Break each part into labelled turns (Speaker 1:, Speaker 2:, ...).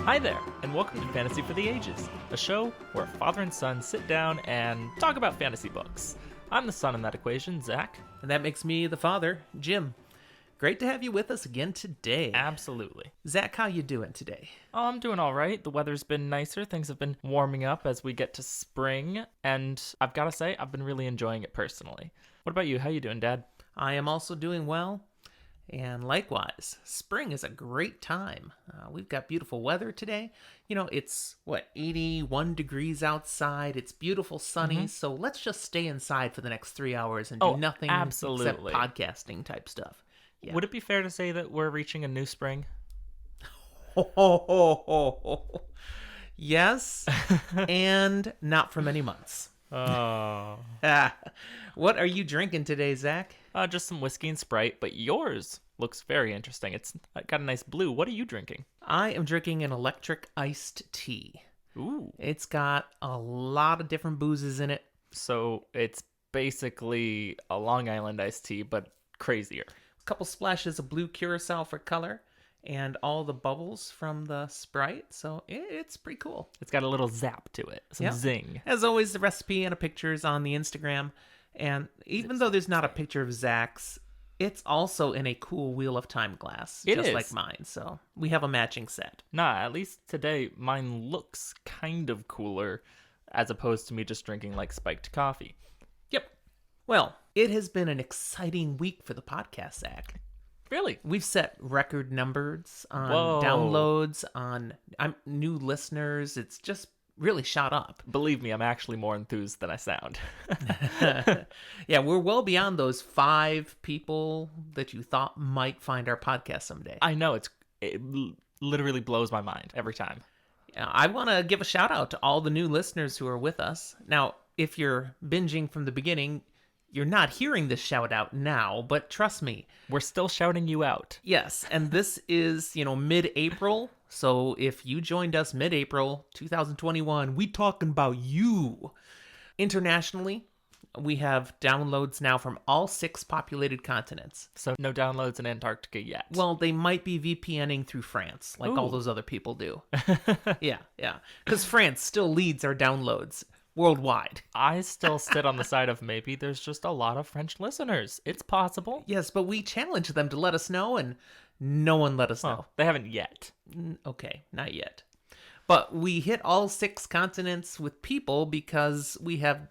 Speaker 1: Hi there, and welcome to Fantasy for the Ages, a show where father and son sit down and talk about fantasy books. I'm the son in that equation, Zach.
Speaker 2: And that makes me the father, Jim. Great to have you with us again today.
Speaker 1: Absolutely.
Speaker 2: Zach, how you doing today?
Speaker 1: Oh, I'm doing all right. The weather's been nicer. Things have been warming up as we get to spring, and I've got to say, I've been really enjoying it personally. What about you? How you doing, Dad?
Speaker 2: I am also doing well. And likewise, spring is a great time. We've got beautiful weather today. You know, it's, 81 degrees outside. It's beautiful sunny. So let's just stay inside for the next 3 hours and do nothing
Speaker 1: absolutely.
Speaker 2: except podcasting type stuff. Yeah.
Speaker 1: Would it be fair to say that we're reaching a new spring?
Speaker 2: Yes, and not for many months.
Speaker 1: Oh.
Speaker 2: What are you drinking today, Zach?
Speaker 1: Just some whiskey and Sprite, but yours looks very interesting. It's got a nice blue. What are you drinking?
Speaker 2: I am drinking an electric iced tea.
Speaker 1: Ooh.
Speaker 2: It's got a lot of different boozes in it.
Speaker 1: So it's basically a Long Island iced tea, but crazier.
Speaker 2: A couple splashes of blue curacao for color, and all the bubbles from the Sprite. So it's pretty cool.
Speaker 1: It's got a little zap to it, some zing.
Speaker 2: As always, the recipe and a picture is on the Instagram. And even though there's not a picture of Zach's, it's also in a cool Wheel of Time glass, just like mine. So we have a matching set.
Speaker 1: Nah, at least today mine looks kind of cooler as opposed to me just drinking like spiked coffee.
Speaker 2: Yep. Well, it has been an exciting week for the podcast, Zach.
Speaker 1: Really?
Speaker 2: We've set record numbers on downloads, on new listeners. It's just really shot up.
Speaker 1: Believe me, I'm actually more enthused than I sound.
Speaker 2: Yeah, we're well beyond those 5 people that you thought might find our podcast someday.
Speaker 1: I know, it literally blows my mind every time.
Speaker 2: I want to give a shout out to all the new listeners who are with us. Now, if you're binging from the beginning, you're not hearing this shout out now, but trust me.
Speaker 1: We're still shouting you out.
Speaker 2: Yes, and this is, mid-April. So if you joined us mid-April 2021, we talking about you. Internationally, we have downloads now from all 6 populated continents.
Speaker 1: So no downloads in Antarctica yet.
Speaker 2: Well, they might be VPNing through France, like all those other people do. Yeah. Because France still leads our downloads worldwide.
Speaker 1: I still sit on the side of maybe there's just a lot of French listeners. It's possible.
Speaker 2: Yes, but we challenged them to let us know, and no one let us know.
Speaker 1: They haven't yet.
Speaker 2: Okay, not yet. But we hit all 6 continents with people because we have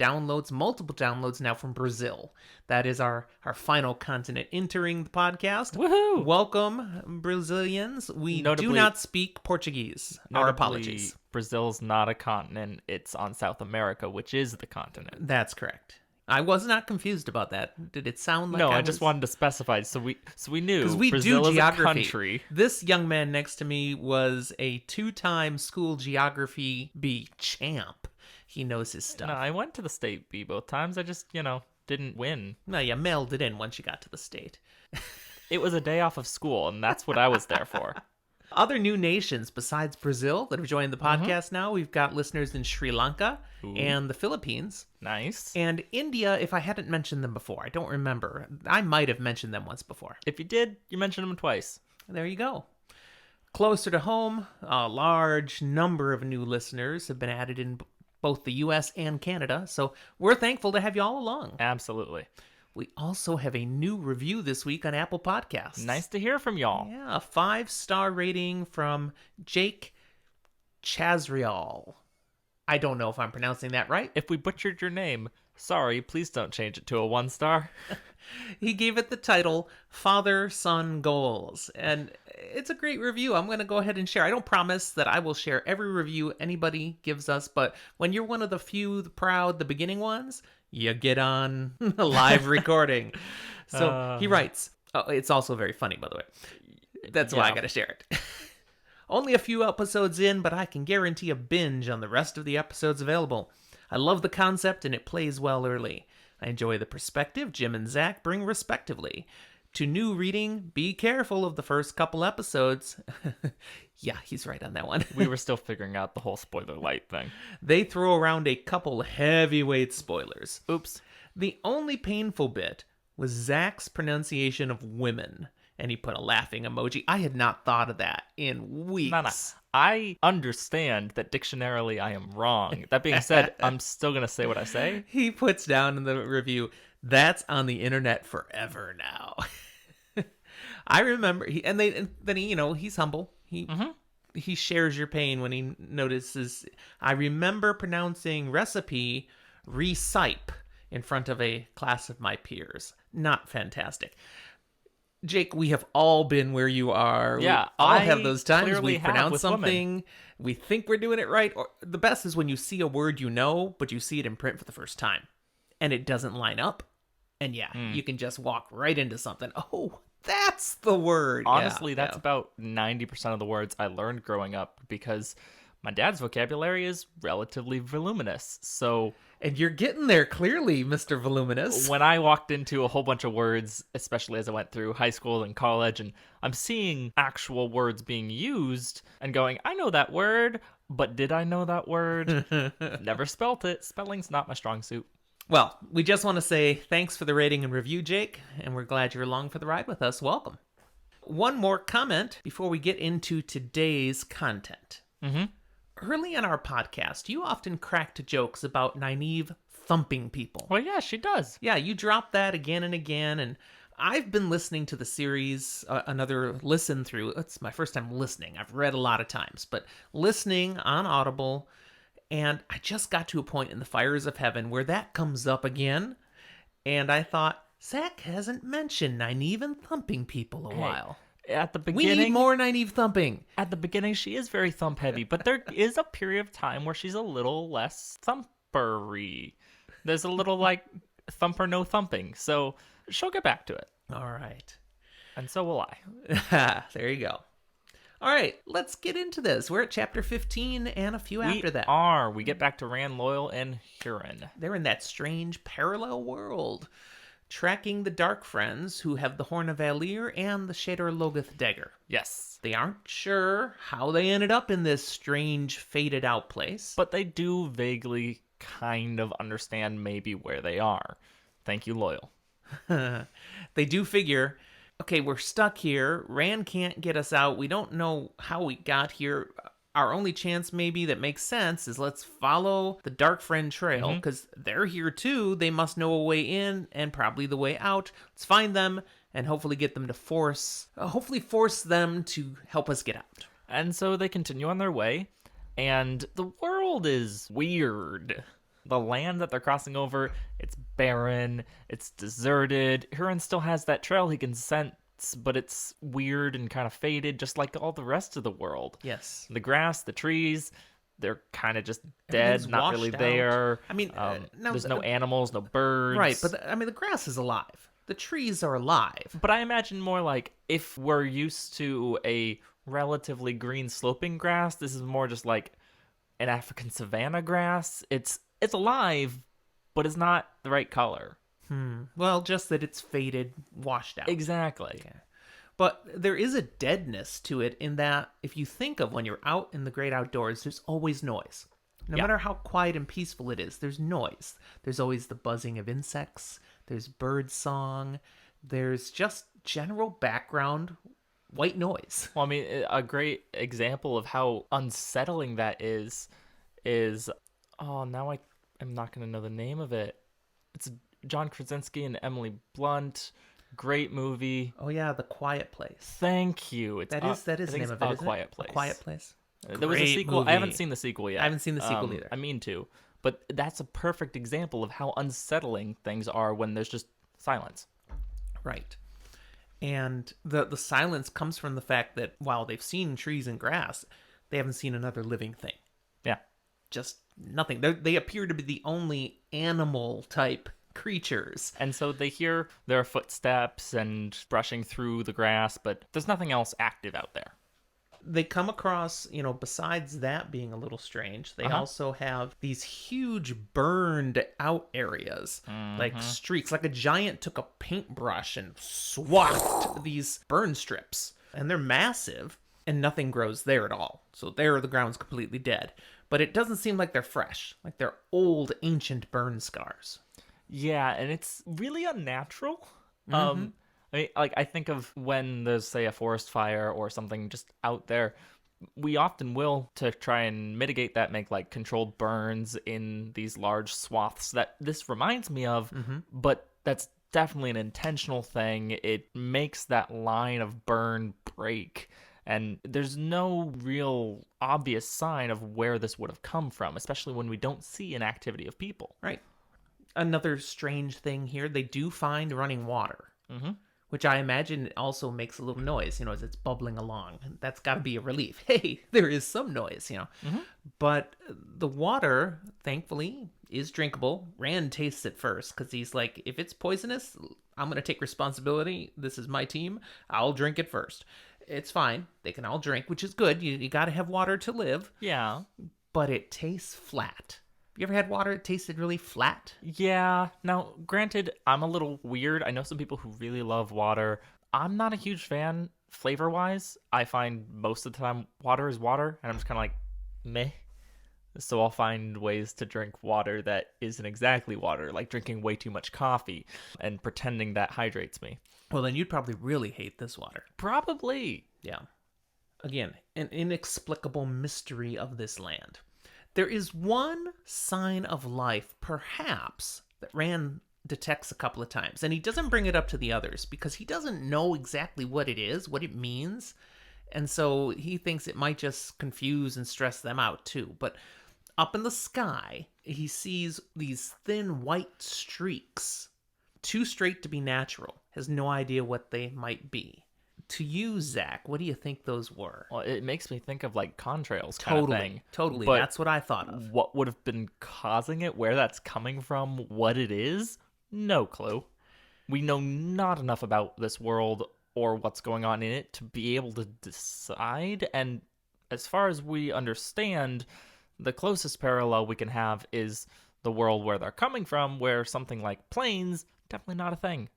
Speaker 2: multiple downloads now from Brazil. That is our final continent entering the podcast.
Speaker 1: Woohoo!
Speaker 2: Welcome, Brazilians. We do not speak Portuguese. Our apologies.
Speaker 1: Brazil's not a continent. It's on South America, which is the continent.
Speaker 2: That's correct. I was not confused about that. Did it sound like
Speaker 1: I just wanted to specify so we knew
Speaker 2: because we
Speaker 1: Brazil
Speaker 2: do
Speaker 1: is
Speaker 2: geography.
Speaker 1: A country.
Speaker 2: This young man next to me was a 2-time school geography B champ. He knows his stuff.
Speaker 1: No, I went to the state B both times. I just didn't win.
Speaker 2: No, you mailed it in once you got to the state.
Speaker 1: It was a day off of school, and that's what I was there for.
Speaker 2: Other new nations besides Brazil that have joined the podcast now, we've got listeners in Sri Lanka and the Philippines.
Speaker 1: Nice.
Speaker 2: And India, if I hadn't mentioned them before. I don't remember. I might have mentioned them once before.
Speaker 1: If you did, you mentioned them twice.
Speaker 2: There you go. Closer to home, a large number of new listeners have been added in both the U.S. and Canada, so we're thankful to have you all along.
Speaker 1: Absolutely.
Speaker 2: We also have a new review this week on Apple Podcasts.
Speaker 1: Nice to hear from y'all.
Speaker 2: Yeah, a 5-star rating from Jake Chazrial. I don't know if I'm pronouncing that right.
Speaker 1: If we butchered your name, sorry, please don't change it to a 1-star.
Speaker 2: He gave it the title Father-Son Goals, and it's a great review. I'm going to go ahead and share. I don't promise that I will share every review anybody gives us, but when you're one of the few, the proud, the beginning ones, you get on a live recording. So he writes, it's also very funny, by the way. That's why I got to share it. Only a few episodes in, but I can guarantee a binge on the rest of the episodes available. I love the concept, and it plays well early. I enjoy the perspective Jim and Zach bring respectively. To new reading, be careful of the first couple episodes. Yeah, he's right on that one.
Speaker 1: We were still figuring out the whole spoiler light thing.
Speaker 2: They throw around a couple heavyweight spoilers.
Speaker 1: Oops.
Speaker 2: The only painful bit was Zach's pronunciation of women. And he put a laughing emoji. I had not thought of that in weeks.
Speaker 1: No. I understand that dictionarily I am wrong. That being said, I'm still going to say what I say.
Speaker 2: He puts down in the review, that's on the internet forever now. I remember, and then he, he's humble. He shares your pain when he notices. I remember pronouncing recipe recipe in front of a class of my peers. Not fantastic. Jake, we have all been where you are.
Speaker 1: Yeah,
Speaker 2: we all
Speaker 1: I
Speaker 2: have those times
Speaker 1: clearly
Speaker 2: we
Speaker 1: have
Speaker 2: pronounce
Speaker 1: with
Speaker 2: something,
Speaker 1: women.
Speaker 2: we think we're doing it right. Or the best is when you see a word you know, but you see it in print for the first time, and it doesn't line up. And you can just walk right into something. Oh, that's the word.
Speaker 1: Honestly,
Speaker 2: Yeah,
Speaker 1: that's about 90% of the words I learned growing up because my dad's vocabulary is relatively voluminous. So
Speaker 2: and you're getting there clearly, Mr. Voluminous.
Speaker 1: when I walked into a whole bunch of words, especially as I went through high school and college, and I'm seeing actual words being used and going, I know that word, but did I know that word? Never spelt it. Spelling's not my strong suit.
Speaker 2: Well, we just want to say thanks for the rating and review, Jake, and we're glad you're along for the ride with us. Welcome. One more comment before we get into today's content. Early in our podcast, you often cracked jokes about Nynaeve thumping people.
Speaker 1: Well, yeah, she does.
Speaker 2: Yeah, you drop that again and again, and I've been listening to the series, another listen through. It's my first time listening. I've read a lot of times, but listening on Audible, and I just got to a point in the Fires of Heaven where that comes up again, and I thought, Zach hasn't mentioned Nynaeve and thumping people a while.
Speaker 1: At the
Speaker 2: We
Speaker 1: beginning,
Speaker 2: need more Nynaeve thumping.
Speaker 1: At the beginning, she is very thump heavy, but there is a period of time where she's a little less thumpery. There's a little like thumper no thumping, so she'll get back to it,
Speaker 2: All right.
Speaker 1: and so will I.
Speaker 2: There you go. All right, let's get into this. We're at chapter 15 and a few after that.
Speaker 1: We get back to Rand Loyal and Huron.
Speaker 2: They're in that strange parallel world, tracking the Dark Friends who have the Horn of Valir and the Shadar Logoth dagger.
Speaker 1: Yes,
Speaker 2: They aren't sure how they ended up in this strange, faded out place.
Speaker 1: but they do vaguely kind of understand maybe where they are. Thank you, Loyal.
Speaker 2: They do figure, okay, we're stuck here. Rand can't get us out. We don't know how we got here. Our only chance maybe that makes sense is let's follow the Dark Friend trail because they're here too. They must know a way in and probably the way out. Let's find them and hopefully get them to force them to help us get out.
Speaker 1: And so they continue on their way, and the world is weird. The land that they're crossing over, it's barren, it's deserted. Huron still has that trail he can sense, but it's weird and kind of faded, just like all the rest of the world.
Speaker 2: Yes.
Speaker 1: The grass, the trees, they're kind of just dead,
Speaker 2: Everything's
Speaker 1: not really
Speaker 2: washed out.
Speaker 1: there.
Speaker 2: I mean,
Speaker 1: there's no animals, no birds.
Speaker 2: Right, but the grass is alive. The trees are alive.
Speaker 1: But I imagine more like if we're used to a relatively green sloping grass, this is more just like an African savanna grass. It's alive, but it's not the right color.
Speaker 2: Well, just that it's faded, washed out.
Speaker 1: Exactly.
Speaker 2: But there is a deadness to it in that if you think of when you're out in the great outdoors, there's always noise. No matter how quiet and peaceful it is, there's noise. There's always the buzzing of insects. There's bird song. There's just general background white noise.
Speaker 1: Well, I mean, a great example of how unsettling that is now I am not going to know the name of it. It's John Krasinski and Emily Blunt. Great movie.
Speaker 2: Oh yeah, The Quiet Place.
Speaker 1: Thank you. It's
Speaker 2: That is the name of it.
Speaker 1: A
Speaker 2: Isn't
Speaker 1: Quiet
Speaker 2: it?
Speaker 1: Place.
Speaker 2: A Quiet Place.
Speaker 1: There was a
Speaker 2: Great
Speaker 1: sequel.
Speaker 2: movie.
Speaker 1: I haven't seen the sequel yet.
Speaker 2: I haven't seen the sequel either.
Speaker 1: I mean to, but that's a perfect example of how unsettling things are when there's just silence.
Speaker 2: Right. And the silence comes from the fact that while they've seen trees and grass, they haven't seen another living thing.
Speaker 1: Yeah.
Speaker 2: Just nothing. They appear to be the only animal type creatures.
Speaker 1: And so they hear their footsteps and brushing through the grass, but there's nothing else active out there.
Speaker 2: They come across, besides that being a little strange, they also have these huge burned out areas, like streaks, like a giant took a paintbrush and swapped these burn strips. And they're massive, and nothing grows there at all. So there, the ground's completely dead. But it doesn't seem like they're fresh, like they're old, ancient burn scars.
Speaker 1: Yeah, and it's really unnatural. I mean, I think of when there's, say, a forest fire or something just out there, We often will, to try and mitigate that, make like controlled burns in these large swaths that this reminds me of, but that's definitely an intentional thing. It makes that line of burn break, and there's no real obvious sign of where this would have come from, especially when we don't see an activity of people.
Speaker 2: Right. Another strange thing here, they do find running water,
Speaker 1: Mm-hmm.
Speaker 2: which I imagine also makes a little noise, as it's bubbling along. That's got to be a relief. Hey, there is some noise. But the water, thankfully, is drinkable. Rand tastes it first because he's like, if it's poisonous, I'm going to take responsibility. This is my team. I'll drink it first. It's fine. They can all drink, which is good. You got to have water to live.
Speaker 1: Yeah.
Speaker 2: But it tastes flat. You ever had water that tasted really flat?
Speaker 1: Yeah. Now, granted, I'm a little weird. I know some people who really love water. I'm not a huge fan flavor-wise. I find most of the time water is water, and I'm just kind of like, meh. So I'll find ways to drink water that isn't exactly water, like drinking way too much coffee and pretending that hydrates me.
Speaker 2: Well, then you'd probably really hate this water.
Speaker 1: Probably.
Speaker 2: Yeah. Again, an inexplicable mystery of this land. There is one sign of life, perhaps, that Rand detects a couple of times. And he doesn't bring it up to the others because he doesn't know exactly what it is, what it means. And so he thinks it might just confuse and stress them out too. But up in the sky, he sees these thin white streaks, too straight to be natural. Has no idea what they might be. To you, Zach, what do you think those were?
Speaker 1: Well, it makes me think of like contrails kind of thing.
Speaker 2: Totally.
Speaker 1: But
Speaker 2: That's what I thought of.
Speaker 1: what would have been causing it, where that's coming from, what it is, no clue. We know not enough about this world or what's going on in it to be able to decide. And as far as we understand, the closest parallel we can have is the world where they're coming from, where something like planes, definitely not a thing.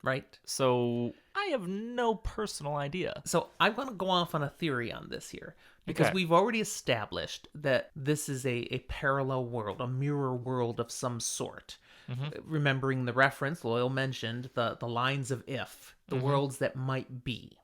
Speaker 2: Right?
Speaker 1: So I have no personal idea.
Speaker 2: So I want to go off on a theory on this here because
Speaker 1: Okay.
Speaker 2: we've already established that this is a parallel world, a mirror world of some sort. Remembering the reference, Loyal mentioned the lines of if, the worlds that might be.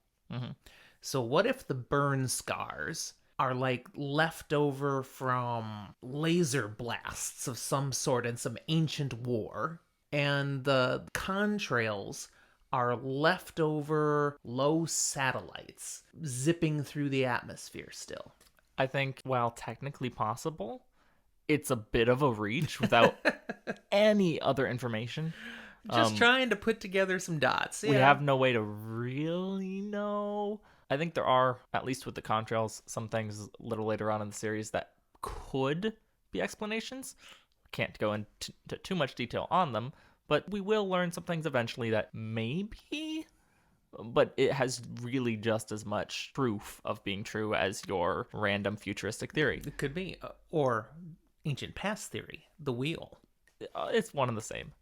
Speaker 2: So what if the burn scars are like leftover from laser blasts of some sort in some ancient war, and the contrails are leftover low satellites zipping through the atmosphere still?
Speaker 1: I think, while technically possible, it's a bit of a reach without any other information.
Speaker 2: Just trying to put together some dots.
Speaker 1: We
Speaker 2: Yeah.
Speaker 1: have no way to really know. I think there are, at least with the contrails, some things a little later on in the series that could be explanations. Can't go into too much detail on them, but we will learn some things eventually that maybe, but it has really just as much proof of being true as your random futuristic theory.
Speaker 2: It could be. Or ancient past theory, the wheel.
Speaker 1: It's one and the same.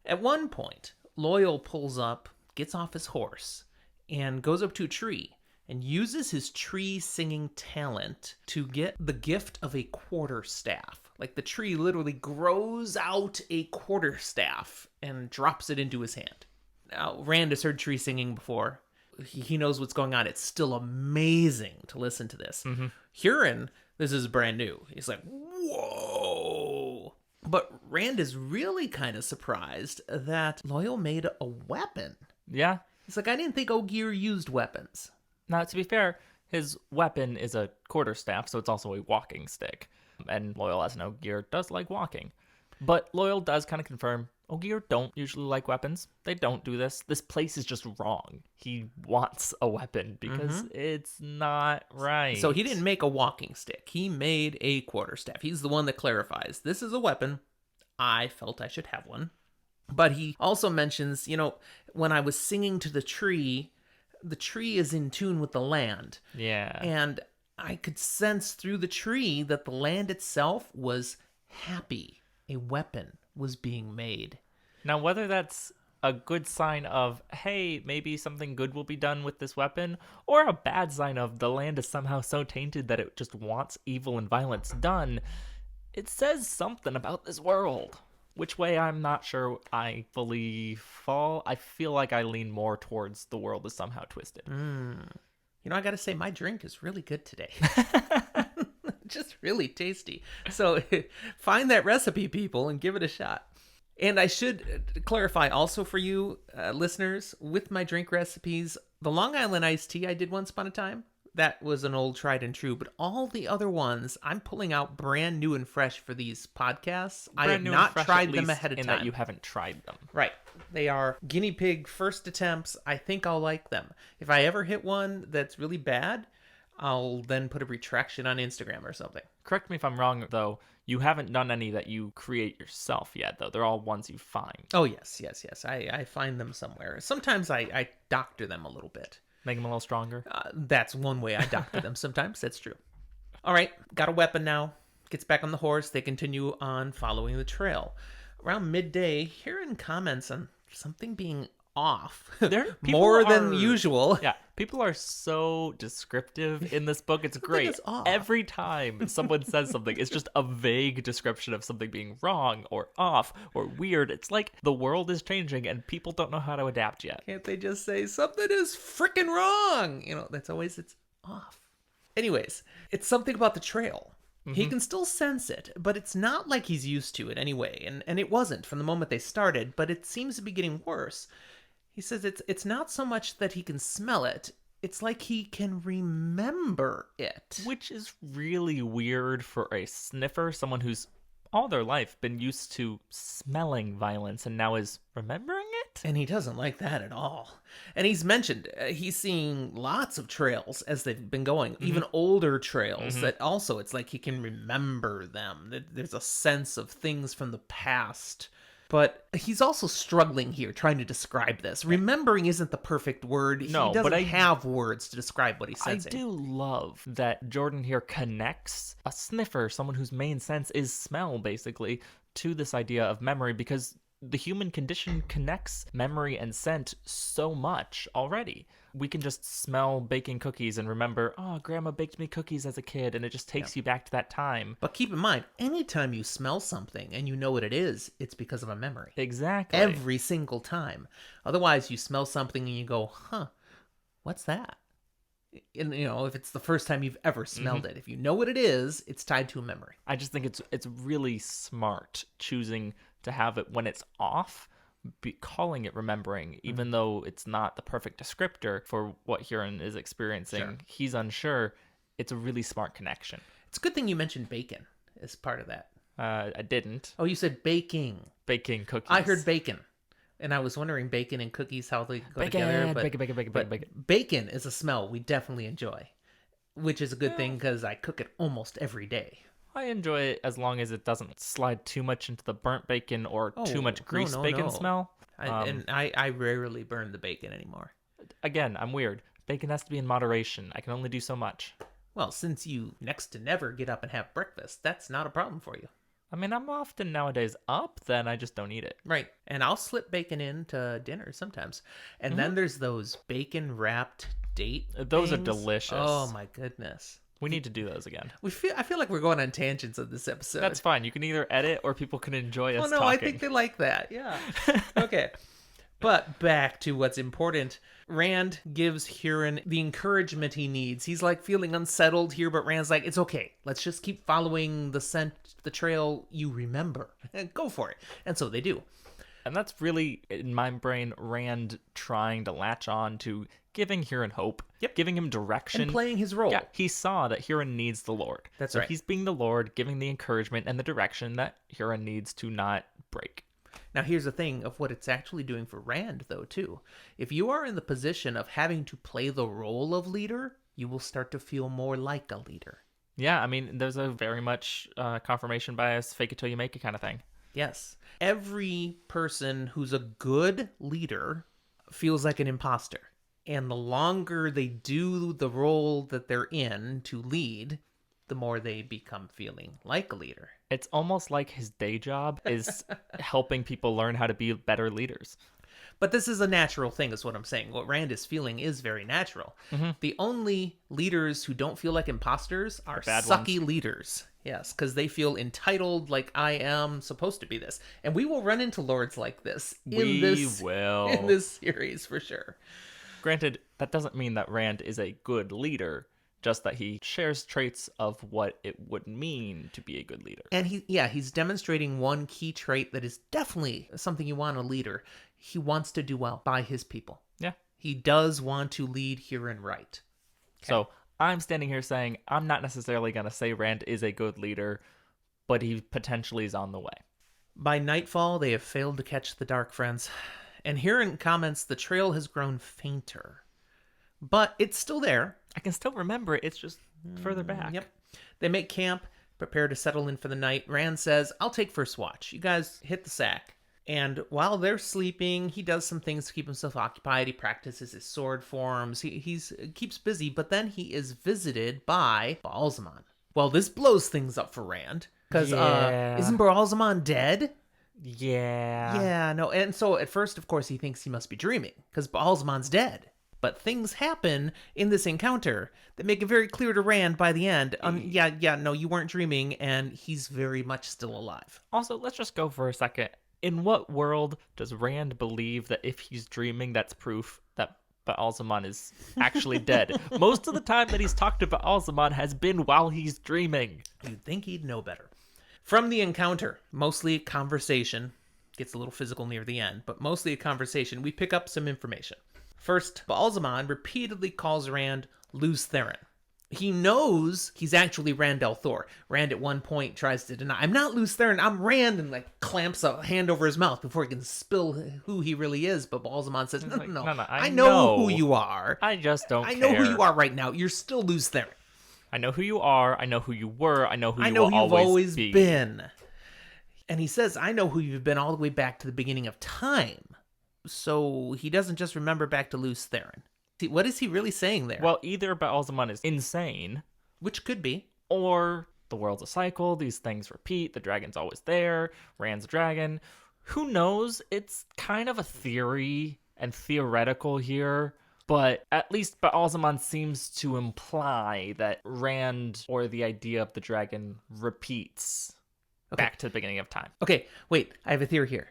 Speaker 2: At one point, Loyal pulls up, gets off his horse, and goes up to a tree and uses his tree singing talent to get the gift of a quarterstaff. Like the tree literally grows out a quarterstaff and drops it into his hand. Now, Rand has heard tree singing before. He knows what's going on. It's still amazing to listen to this. Huron, this is brand new. He's like, whoa. But Rand is really kind of surprised that Loyal made a weapon.
Speaker 1: Yeah.
Speaker 2: He's like, I didn't think Ogier used weapons.
Speaker 1: Now, to be fair, his weapon is a quarterstaff, so it's also a walking stick. And Loyal, as an Ogier, does like walking. But Loyal does kind of confirm, Ogier don't usually like weapons. They don't do this. This place is just wrong. He wants a weapon because it's not right.
Speaker 2: So he didn't make a walking stick. He made a quarterstaff. He's the one that clarifies, this is a weapon. I felt I should have one. But he also mentions, when I was singing to the tree is in tune with the land.
Speaker 1: Yeah.
Speaker 2: And I could sense through the tree that the land itself was happy. A weapon was being made.
Speaker 1: Now, whether that's a good sign of, hey, maybe something good will be done with this weapon, or a bad sign of the land is somehow so tainted that it just wants evil and violence done, it says something about this world. Which way, I'm not sure I fully fall. I feel like I lean more towards the world is somehow twisted.
Speaker 2: I gotta say, my drink is really good today. Just really tasty. So find that recipe, people, and give it a shot. And I should clarify also for you listeners, with my drink recipes, the Long Island iced tea I did once upon a time, that was an old tried and true. But all the other ones, I'm pulling out brand new and fresh for these podcasts. I have
Speaker 1: Brand new and
Speaker 2: not
Speaker 1: fresh,
Speaker 2: tried
Speaker 1: at
Speaker 2: them
Speaker 1: least
Speaker 2: ahead of
Speaker 1: in
Speaker 2: time.
Speaker 1: that you haven't tried them.
Speaker 2: Right. They are guinea pig first attempts. I think I'll like them. If I ever hit one that's really bad, I'll then put a retraction on Instagram or something.
Speaker 1: Correct me if I'm wrong, though. You haven't done any that you create yourself yet, though. They're all ones you find.
Speaker 2: Oh, yes. I find them somewhere. Sometimes I doctor them a little bit.
Speaker 1: Make them a little stronger.
Speaker 2: That's one way I doctor them sometimes. That's true. All right. Got a weapon now. Gets back on the horse. They continue on following the trail. Around midday, Huron comments on something being off
Speaker 1: People
Speaker 2: more than
Speaker 1: are-
Speaker 2: usual.
Speaker 1: Yeah, people are so descriptive in this book. It's great.
Speaker 2: is off.
Speaker 1: Every time someone says something, it's just a vague description of something being wrong or off or weird. It's like the world is changing and people don't know how to adapt yet.
Speaker 2: Can't they just say something is freaking wrong? That's always it's off. Anyways, it's something about the trail. He can still sense it, but it's not like he's used to it anyway. And it wasn't from the moment they started, but it seems to be getting worse. He says it's not so much that he can smell it. It's like he can remember it.
Speaker 1: Which is really weird for a sniffer, someone who's all their life been used to smelling violence and now is remembering it?
Speaker 2: And he doesn't like that at all. And he's mentioned he's seeing lots of trails as they've been going, even older trails that also it's like he can remember them. There's a sense of things from the past. But he's also struggling here trying to describe this. Remembering isn't the perfect word.
Speaker 1: No,
Speaker 2: he doesn't
Speaker 1: but I-
Speaker 2: have words to describe what he's
Speaker 1: I
Speaker 2: sensing.
Speaker 1: do love that Jordan here connects a sniffer, someone whose main sense is smell, basically, to this idea of memory because the human condition connects memory and scent so much already. We can just smell baking cookies and remember, oh, Grandma baked me cookies as a kid, and it just takes you back to that time.
Speaker 2: But keep in mind, anytime you smell something and you know what it is, it's because of a memory.
Speaker 1: Exactly.
Speaker 2: Every single time. Otherwise, you smell something and you go, huh, what's that? And, if it's the first time you've ever smelled it, if you know what it is, it's tied to a memory.
Speaker 1: I just think it's really smart choosing to have it when it's off, calling it remembering, even though it's not the perfect descriptor for what Huron is experiencing.
Speaker 2: Sure.
Speaker 1: He's unsure. It's a really smart connection.
Speaker 2: It's a good thing you mentioned bacon as part of that.
Speaker 1: I didn't.
Speaker 2: Oh, you said baking.
Speaker 1: Baking cookies.
Speaker 2: I heard bacon. And I was wondering bacon and cookies, how they go together. But
Speaker 1: bacon.
Speaker 2: bacon is a smell we definitely enjoy, which is a good thing because I cook it almost every day.
Speaker 1: I enjoy it as long as it doesn't slide too much into the burnt bacon or too
Speaker 2: Oh,
Speaker 1: much grease
Speaker 2: no,
Speaker 1: bacon
Speaker 2: no.
Speaker 1: smell.
Speaker 2: I rarely burn the bacon anymore.
Speaker 1: Again, I'm weird. Bacon has to be in moderation. I can only do so much.
Speaker 2: Well, since you next to never get up and have breakfast, that's not a problem for you.
Speaker 1: I mean, I'm often nowadays up, then I just don't eat it.
Speaker 2: Right. And I'll slip bacon into dinner sometimes. And then there's those bacon wrapped date.
Speaker 1: Those are
Speaker 2: things.
Speaker 1: delicious.
Speaker 2: Oh my goodness.
Speaker 1: We need to do those again.
Speaker 2: I feel like we're going on tangents of this episode.
Speaker 1: That's fine. You can either edit or people can enjoy us
Speaker 2: Oh no,
Speaker 1: talking.
Speaker 2: I think they like that. Yeah. Okay. But back to what's important. Rand gives Huron the encouragement he needs. He's like feeling unsettled here, but Rand's like, it's okay. Let's just keep following the trail you remember. And go for it. And so they do.
Speaker 1: And that's really, in my brain, Rand trying to latch on to giving Huron hope, giving him direction.
Speaker 2: And playing his role.
Speaker 1: Yeah, he saw that Huron needs the Lord.
Speaker 2: That's
Speaker 1: so
Speaker 2: right.
Speaker 1: He's being the Lord, giving the encouragement and the direction that Huron needs to not break.
Speaker 2: Now, here's the thing of what it's actually doing for Rand, though, too. If you are in the position of having to play the role of leader, you will start to feel more like a leader.
Speaker 1: Yeah, I mean, there's a very much confirmation bias, fake it till you make it kind of thing.
Speaker 2: Yes. Every person who's a good leader feels like an imposter. And the longer they do the role that they're in to lead, the more they become feeling like a leader.
Speaker 1: It's almost like his day job is helping people learn how to be better leaders.
Speaker 2: But this is a natural thing, is what I'm saying. What Rand is feeling is very natural. The only leaders who don't feel like imposters are
Speaker 1: bad
Speaker 2: sucky leaders. Yes, because they feel entitled, like I am supposed to be this. And we will run into lords like this in
Speaker 1: We
Speaker 2: this
Speaker 1: will.
Speaker 2: in this series for sure.
Speaker 1: Granted, that doesn't mean that Rand is a good leader, just that he shares traits of what it would mean to be a good leader.
Speaker 2: And he's demonstrating one key trait that is definitely something you want in a leader. He wants to do well by his people.
Speaker 1: Yeah.
Speaker 2: He does want to lead here and right.
Speaker 1: So I'm standing here saying I'm not necessarily going to say Rand is a good leader, but he potentially is on the way.
Speaker 2: By nightfall, they have failed to catch the Dark Friends. And Huron comments the trail has grown fainter. But it's still there.
Speaker 1: I can still remember it. It's just further back.
Speaker 2: Yep. They make camp, prepare to settle in for the night. Rand says, I'll take first watch. You guys hit the sack. And while they're sleeping, he does some things to keep himself occupied. He practices his sword forms. He keeps busy, but then he is visited by Ba'alzamon. Well, this blows things up for Rand. Because isn't Ba'alzamon dead?
Speaker 1: Yeah.
Speaker 2: Yeah, no. And so at first, of course, he thinks he must be dreaming because Ba'alzamon's dead. But things happen in this encounter that make it very clear to Rand by the end. No, you weren't dreaming, and he's very much still alive.
Speaker 1: Also, let's just go for a second. In what world does Rand believe that if he's dreaming, that's proof that Ba'alzamon is actually dead? Most of the time that he's talked to Ba'alzamon has been while he's dreaming.
Speaker 2: You'd think he'd know better. From the encounter, mostly conversation, gets a little physical near the end, but mostly a conversation, we pick up some information. First, Ba'alzamon repeatedly calls Rand Lews Therin. He knows he's actually Rand al'Thor. Rand at one point tries to deny, I'm not Lews Therin, I'm Rand, and clamps a hand over his mouth before he can spill who he really is. But Ba'alzamon says, no, I know who you are.
Speaker 1: I just don't care.
Speaker 2: I know who you are right now. You're still Lews Therin.
Speaker 1: I know who you are. I know who you were. I know who you will
Speaker 2: you've always
Speaker 1: be.
Speaker 2: been. And he says, I know who you've been all the way back to the beginning of time. So he doesn't just remember back to Lews Therin. What is he really saying there?
Speaker 1: Well, either Ba'alzamon is insane,
Speaker 2: which could be,
Speaker 1: or the world's a cycle, these things repeat, the dragon's always there, Rand's a dragon. Who knows? It's kind of a theory and theoretical here, but at least Ba'alzamon seems to imply that Rand, or the idea of the dragon, repeats back to the beginning of time.
Speaker 2: Okay, wait, I have a theory here.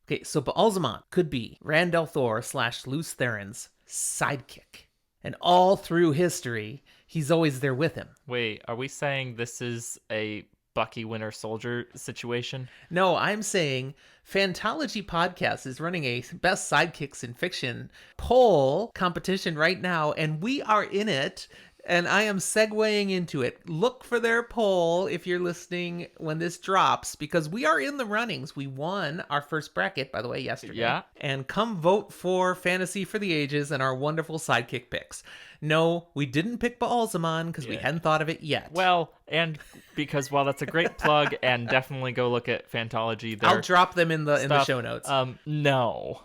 Speaker 2: Okay, so Ba'alzamon could be Rand al'Thor / Lews Therin's sidekick. And all through history, he's always there with him.
Speaker 1: Wait, are we saying this is a Bucky Winter Soldier situation?
Speaker 2: No, I'm saying Fantology Podcast is running a best sidekicks in fiction poll competition right now, and we are in it. And I am segueing into it. Look for their poll if you're listening when this drops, because we are in the runnings. We won our first bracket, by the way, yesterday.
Speaker 1: Yeah.
Speaker 2: And come vote for Fantasy for the Ages and our wonderful sidekick picks. No, we didn't pick Ba'alzamon because we hadn't thought of it yet.
Speaker 1: Well, and because while that's a great plug, and definitely go look at Fantology.
Speaker 2: I'll drop them in the show notes.
Speaker 1: No.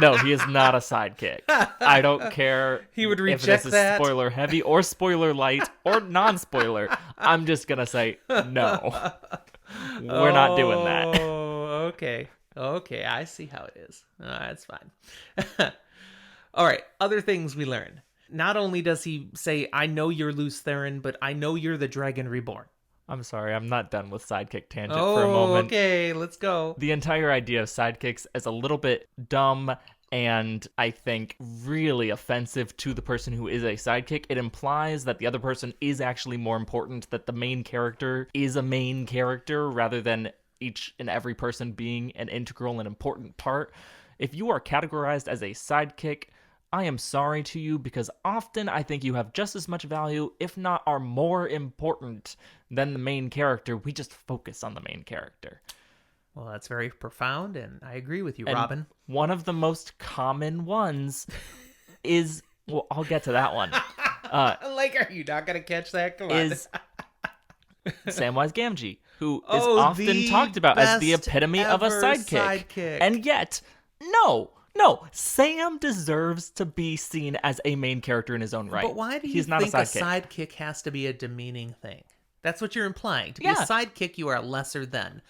Speaker 1: No, he is not a sidekick. I don't care
Speaker 2: he would reject
Speaker 1: if this is
Speaker 2: that.
Speaker 1: spoiler heavy or spoiler light or non-spoiler. I'm just going to say no. We're not doing that.
Speaker 2: Oh, okay. I see how it is. That's fine. All right. Other things we learned. Not only does he say, I know you're Lews Therin, but I know you're the Dragon Reborn.
Speaker 1: I'm sorry, I'm not done with sidekick tangent for a moment.
Speaker 2: Okay, let's go.
Speaker 1: The entire idea of sidekicks is a little bit dumb and I think really offensive to the person who is a sidekick. It implies that the other person is actually more important, that the main character is a main character rather than each and every person being an integral and important part. If you are categorized as a sidekick, I am sorry to you, because often I think you have just as much value, if not are more important than the main character. We just focus on the main character.
Speaker 2: Well, that's very profound, and I agree with you,
Speaker 1: And
Speaker 2: Robin.
Speaker 1: One of the most common ones is, well, I'll get to that one.
Speaker 2: Are you not going to catch that? Come on.
Speaker 1: Is Samwise Gamgee, who is often talked about as the epitome of a sidekick. And yet, No, Sam deserves to be seen as a main character in his own right.
Speaker 2: But why do you think a sidekick has to be a demeaning thing? That's what you're implying. To be a sidekick, you are lesser than.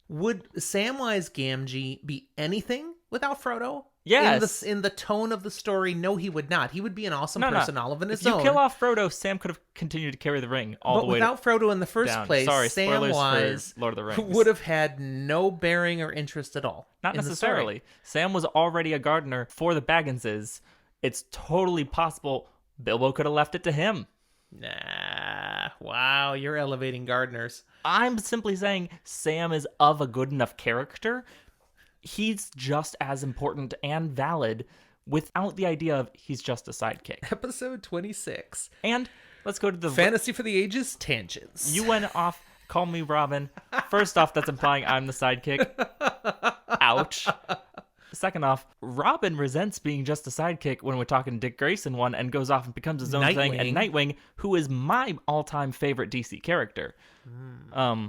Speaker 2: Would Samwise Gamgee be anything without Frodo?
Speaker 1: Yes.
Speaker 2: In the tone of the story, no, he would not. He would be an awesome person all of his own.
Speaker 1: If you kill off Frodo, Sam could have continued to carry the ring all the way
Speaker 2: without Frodo in the first
Speaker 1: down.
Speaker 2: place,
Speaker 1: Sorry, spoilers
Speaker 2: Samwise
Speaker 1: for Lord of the Rings.
Speaker 2: would have had no bearing or interest at all.
Speaker 1: Not necessarily. Sam was already a gardener for the Bagginses it's totally possible Bilbo could have left it to him.
Speaker 2: Nah. Wow, you're elevating gardeners.
Speaker 1: I'm simply saying Sam is of a good enough character. He's just as important and valid without the idea of he's just a sidekick.
Speaker 2: Episode 26.
Speaker 1: And let's go to the
Speaker 2: Fantasy for the Ages tangents.
Speaker 1: You went off, call me Robin. First off, that's implying I'm the sidekick. Ouch. Second off, Robin resents being just a sidekick when we're talking Dick Grayson one and goes off and becomes his own thing. And Nightwing, who is my all-time favorite DC character.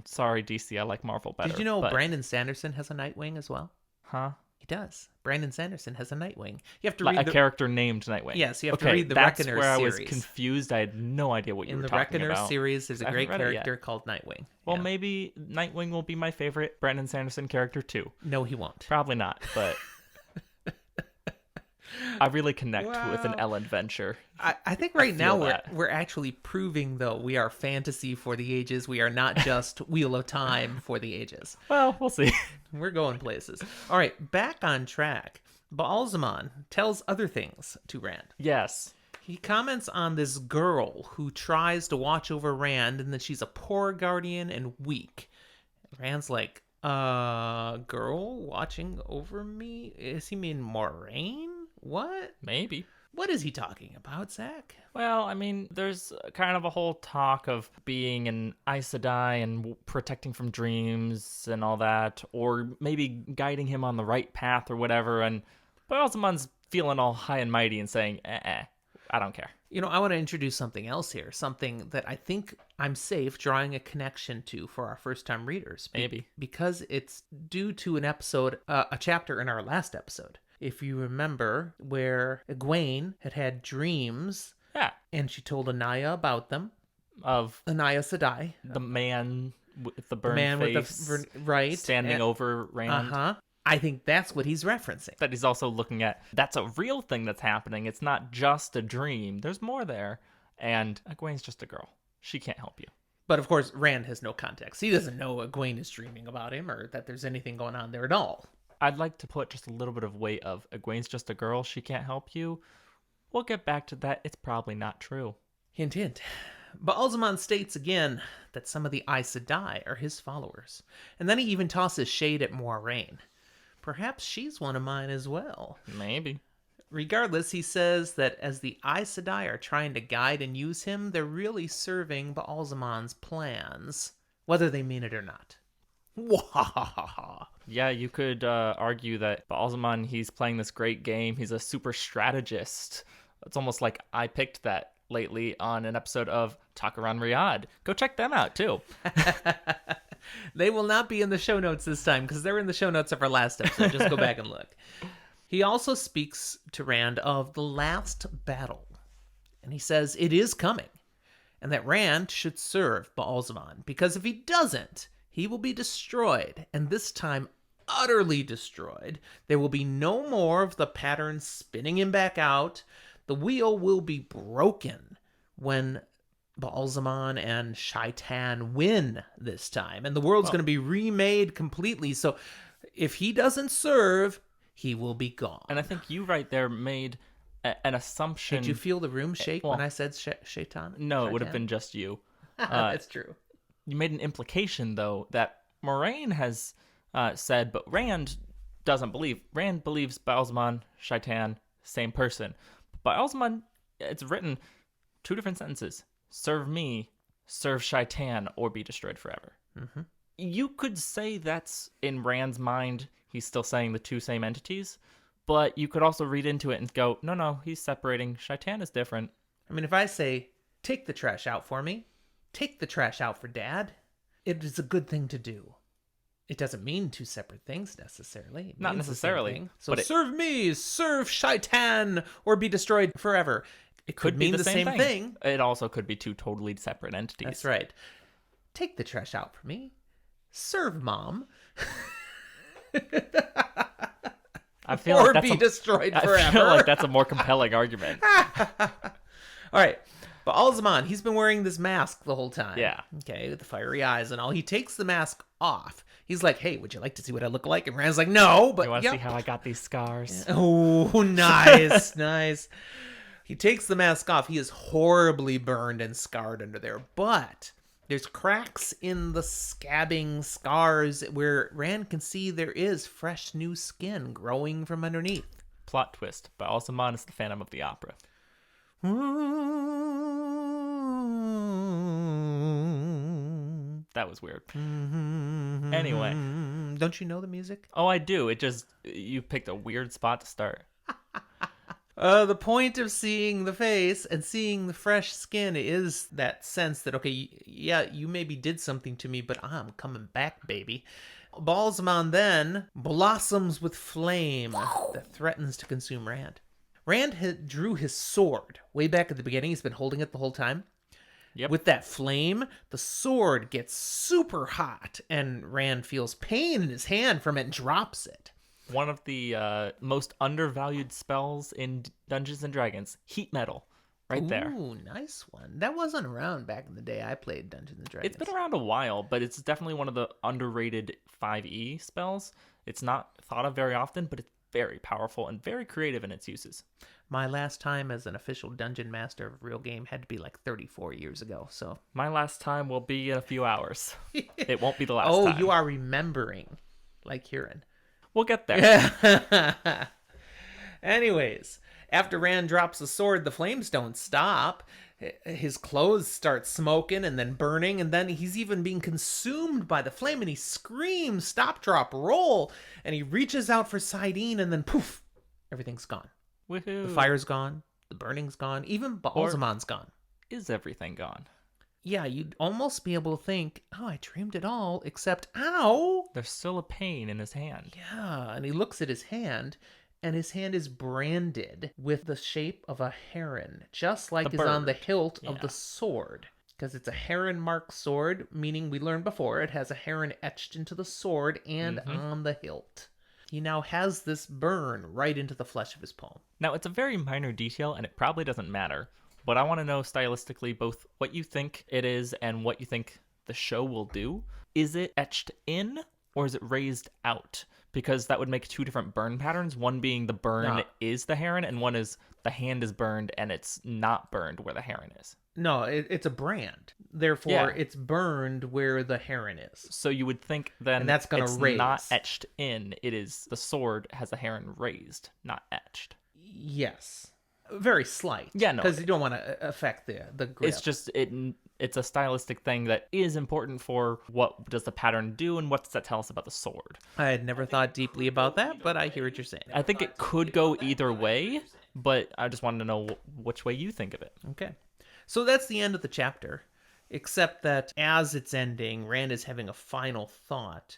Speaker 1: Sorry, DC, I like Marvel better.
Speaker 2: Did you know Brandon Sanderson has a Nightwing as well?
Speaker 1: Huh?
Speaker 2: He does. Brandon Sanderson has a Nightwing. You have to
Speaker 1: like
Speaker 2: read
Speaker 1: a character named Nightwing.
Speaker 2: Yes, you have to read the
Speaker 1: that's
Speaker 2: Reckoner
Speaker 1: where
Speaker 2: series.
Speaker 1: I was confused. I had no idea what you
Speaker 2: In
Speaker 1: were
Speaker 2: the
Speaker 1: talking
Speaker 2: Reckoner
Speaker 1: about.
Speaker 2: series, there's a
Speaker 1: I
Speaker 2: great
Speaker 1: haven't read it
Speaker 2: character
Speaker 1: yet.
Speaker 2: called Nightwing.
Speaker 1: Well,
Speaker 2: Yeah.
Speaker 1: maybe Nightwing will be my favorite Brandon Sanderson character too.
Speaker 2: No, he won't.
Speaker 1: Probably not, but I really connect with an
Speaker 2: Wow.
Speaker 1: Ellen Venture.
Speaker 2: I think right now
Speaker 1: that.
Speaker 2: we're actually proving, though, we are fantasy for the ages. We are not just Wheel of Time for the ages.
Speaker 1: Well, we'll see.
Speaker 2: We're going places. All right, back on track. Baalzamon tells other things to Rand.
Speaker 1: Yes.
Speaker 2: He comments on this girl who tries to watch over Rand and that she's a poor guardian and weak. Rand's like, girl watching over me? Does he mean Moraine? What?
Speaker 1: Maybe.
Speaker 2: What is he talking about, Zach?
Speaker 1: Well, I mean, there's kind of a whole talk of being an Aes Sedai and protecting from dreams and all that, or maybe guiding him on the right path or whatever. And Baalzamon's feeling all high and mighty and saying, I don't care.
Speaker 2: You know, I want to introduce something else here, something that I think I'm safe drawing a connection to for our first-time readers.
Speaker 1: Maybe.
Speaker 2: Because it's due to an episode, a chapter in our last episode. If you remember, where Egwene had dreams,
Speaker 1: Yeah.
Speaker 2: and she told Anaya about them.
Speaker 1: Of
Speaker 2: Anaya Sedai.
Speaker 1: the man with the burned
Speaker 2: man
Speaker 1: face
Speaker 2: with the right
Speaker 1: standing over Rand.
Speaker 2: Uh-huh. I think that's what he's referencing.
Speaker 1: That he's also looking at, that's a real thing that's happening. It's not just a dream. There's more there. And Egwene's just a girl. She can't help you.
Speaker 2: But of course, Rand has no context. He doesn't know Egwene is dreaming about him or that there's anything going on there at all.
Speaker 1: I'd like to put just a little bit of weight of Egwene's just a girl. She can't help you. We'll get back to that. It's probably not true.
Speaker 2: Hint, hint. Baalzamon states again that some of the Aes Sedai are his followers. And then he even tosses shade at Moiraine. Perhaps she's one of mine as well.
Speaker 1: Maybe.
Speaker 2: Regardless, he says that as the Aes Sedai are trying to guide and use him, they're really serving Baalzamon's plans, whether they mean it or not. Wahahaha.
Speaker 1: Yeah, you could argue that Baalzamon, he's playing this great game. He's a super strategist. It's almost like I picked that lately on an episode of Takaran Riyadh. Go check them out, too.
Speaker 2: They will not be in the show notes this time because they're in the show notes of our last episode. Just go back and look. He also speaks to Rand of the last battle. And he says it is coming. And that Rand should serve Baalzamon. Because if he doesn't, he will be destroyed. And this time, utterly destroyed. There will be no more of the pattern spinning him back out. The wheel will be broken when Baalzamon and Shaitan win this time. And the world's going to be remade completely. So if he doesn't serve, he will be gone.
Speaker 1: And I think you right there made an assumption.
Speaker 2: Did you feel the room shake
Speaker 1: well,
Speaker 2: when I said Shaitan?
Speaker 1: No, it would have been just you.
Speaker 2: That's true.
Speaker 1: You made an implication, though, that Moraine has said, but Rand doesn't believe. Rand believes Baalzamon, Shaitan, same person. Baalzamon, it's written 2 different sentences. Serve me, serve Shaitan, or be destroyed forever.
Speaker 2: Mm-hmm.
Speaker 1: You could say that's in Rand's mind. He's still saying the 2 same entities. But you could also read into it and go, no, he's separating. Shaitan is different.
Speaker 2: I mean, if I say, take the trash out for me, take the trash out for Dad, it is a good thing to do. It doesn't mean 2 separate things necessarily. It
Speaker 1: Not
Speaker 2: means the same
Speaker 1: necessarily,
Speaker 2: thing. So
Speaker 1: but
Speaker 2: serve me, serve Shaitan, or be destroyed forever. It could mean the same thing.
Speaker 1: It also could be 2 totally separate entities.
Speaker 2: That's right. Take the trash out for me. Serve Mom.
Speaker 1: I feel
Speaker 2: or
Speaker 1: like that's
Speaker 2: be destroyed forever.
Speaker 1: I feel like that's a more compelling argument.
Speaker 2: All right. But Baalzamon, he's been wearing this mask the whole time.
Speaker 1: Yeah.
Speaker 2: Okay, with the fiery eyes and all. He takes the mask off. He's like, hey, would you like to see what I look like? And Rand's like, no, but
Speaker 1: You want to
Speaker 2: yep.
Speaker 1: see how I got these scars?
Speaker 2: Oh, nice, nice. He takes the mask off. He is horribly burned and scarred under there, but there's cracks in the scabbing scars where Rand can see there is fresh new skin growing from underneath.
Speaker 1: Plot twist, but also is the Phantom of the Opera. That was weird. Anyway.
Speaker 2: Don't you know the music?
Speaker 1: Oh, I do. You picked a weird spot to start.
Speaker 2: The point of seeing the face and seeing the fresh skin is that sense that, okay, yeah, you maybe did something to me, but I'm coming back, baby. Balsamon then blossoms with flame that threatens to consume Rand. Rand drew his sword way back at the beginning. He's been holding it the whole time.
Speaker 1: Yep.
Speaker 2: With that flame, the sword gets super hot, and Rand feels pain in his hand from it and drops it.
Speaker 1: One of the most undervalued spells in Dungeons & Dragons, Heat Metal, right there.
Speaker 2: Ooh, nice one. That wasn't around back in the day I played Dungeons & Dragons.
Speaker 1: It's been around a while, but it's definitely one of the underrated 5e spells. It's not thought of very often, but it's very powerful and very creative in its uses.
Speaker 2: My last time as an official dungeon master of Real Game had to be like 34 years ago, so...
Speaker 1: My last time will be in a few hours. It won't be the last
Speaker 2: Oh,
Speaker 1: time.
Speaker 2: you are remembering, like Huron.
Speaker 1: We'll get there.
Speaker 2: Anyways, after Rand drops the sword, the flames don't stop. His clothes start smoking and then burning, and then he's even being consumed by the flame, and he screams, stop, drop, roll, and he reaches out for Saidin, and then poof, everything's gone.
Speaker 1: Woohoo.
Speaker 2: The fire's gone, the burning's gone, even Balsamon's gone.
Speaker 1: Is everything gone?
Speaker 2: Yeah, you'd almost be able to think, oh, I dreamed it all, except, ow!
Speaker 1: There's still a pain in his hand.
Speaker 2: Yeah, and he looks at his hand, and his hand is branded with the shape of a heron, just like is on the hilt of the sword. Because it's a heron-marked sword, meaning we learned before, it has a heron etched into the sword and on the hilt. He now has this burn right into the flesh of his palm.
Speaker 1: Now, it's a very minor detail, and it probably doesn't matter, but I want to know stylistically both what you think it is and what you think the show will do. Is it etched in, or is it raised out? Because that would make two different burn patterns, one being the burn is the heron, and one is the hand is burned and it's not burned where the heron is.
Speaker 2: No, it's a brand. Therefore, it's burned where the heron is.
Speaker 1: So you would think then
Speaker 2: and that's gonna
Speaker 1: it's
Speaker 2: raise.
Speaker 1: Not etched in. It is the sword has the heron raised, not etched.
Speaker 2: Yes. Very slight.
Speaker 1: Yeah, no.
Speaker 2: Because you don't want to affect the grip.
Speaker 1: It's just it's a stylistic thing that is important for what does the pattern do and what does that tell us about the sword.
Speaker 2: I had never thought deeply about that, but I hear what you're saying.
Speaker 1: I think it could go either way, but I just wanted to know which way you think of it.
Speaker 2: Okay. So that's the end of the chapter, except that as it's ending, Rand is having a final thought.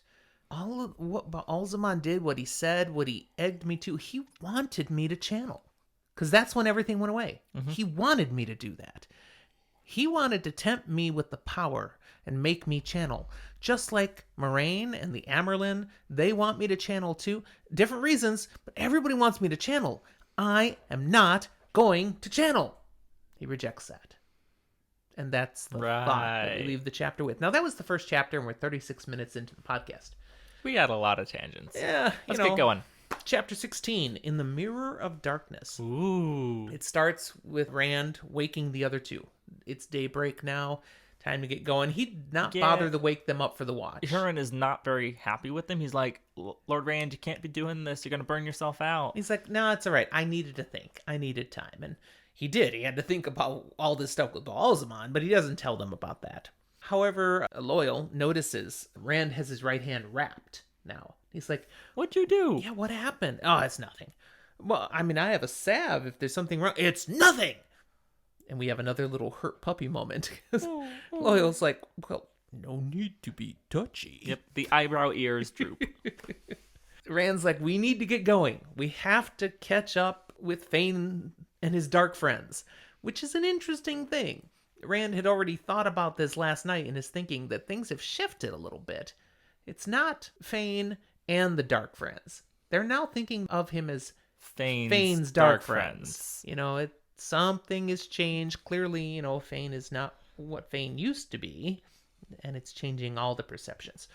Speaker 2: All of what Balsamon did, what he said, what he egged me to, he wanted me to channel. Because that's when everything went away. He wanted me to do that. He wanted to tempt me with the power and make me channel. Just like Moraine and the Amyrlin, they want me to channel too. Different reasons, but everybody wants me to channel. I am not going to channel. He rejects that. And that's the thought that we leave the chapter with. Now, that was the first chapter, and we're 36 minutes into the podcast.
Speaker 1: We had a lot of tangents.
Speaker 2: Yeah,
Speaker 1: Let's get going.
Speaker 2: Chapter 16, In the Mirror of Darkness.
Speaker 1: Ooh.
Speaker 2: It starts with Rand waking the other two. It's daybreak now. Time to get going. He did not bother to wake them up for the watch.
Speaker 1: Huron is not very happy with them. He's like, Lord Rand, you can't be doing this. You're going to burn yourself out.
Speaker 2: He's like, no, it's all right. I needed to think. I needed time. And he did. He had to think about all this stuff with Balsamon, but he doesn't tell them about that. However, Loyal notices Rand has his right hand wrapped now. He's like,
Speaker 1: what'd you do?
Speaker 2: Yeah, what happened? Oh, it's nothing. Well, I mean, I have a salve if there's something wrong. It's nothing! And we have another little hurt puppy moment. Loyal's like, well, no need to be touchy.
Speaker 1: Yep, the eyebrow ears droop.
Speaker 2: Rand's like, we need to get going. We have to catch up with Fane and his dark friends, which is an interesting thing. Rand had already thought about this last night in his thinking that things have shifted a little bit. It's not Fane and the dark friends. They're now thinking of him as Fane's dark friends. You know, something has changed. Clearly, you know, Fane is not what Fane used to be, and it's changing all the perceptions.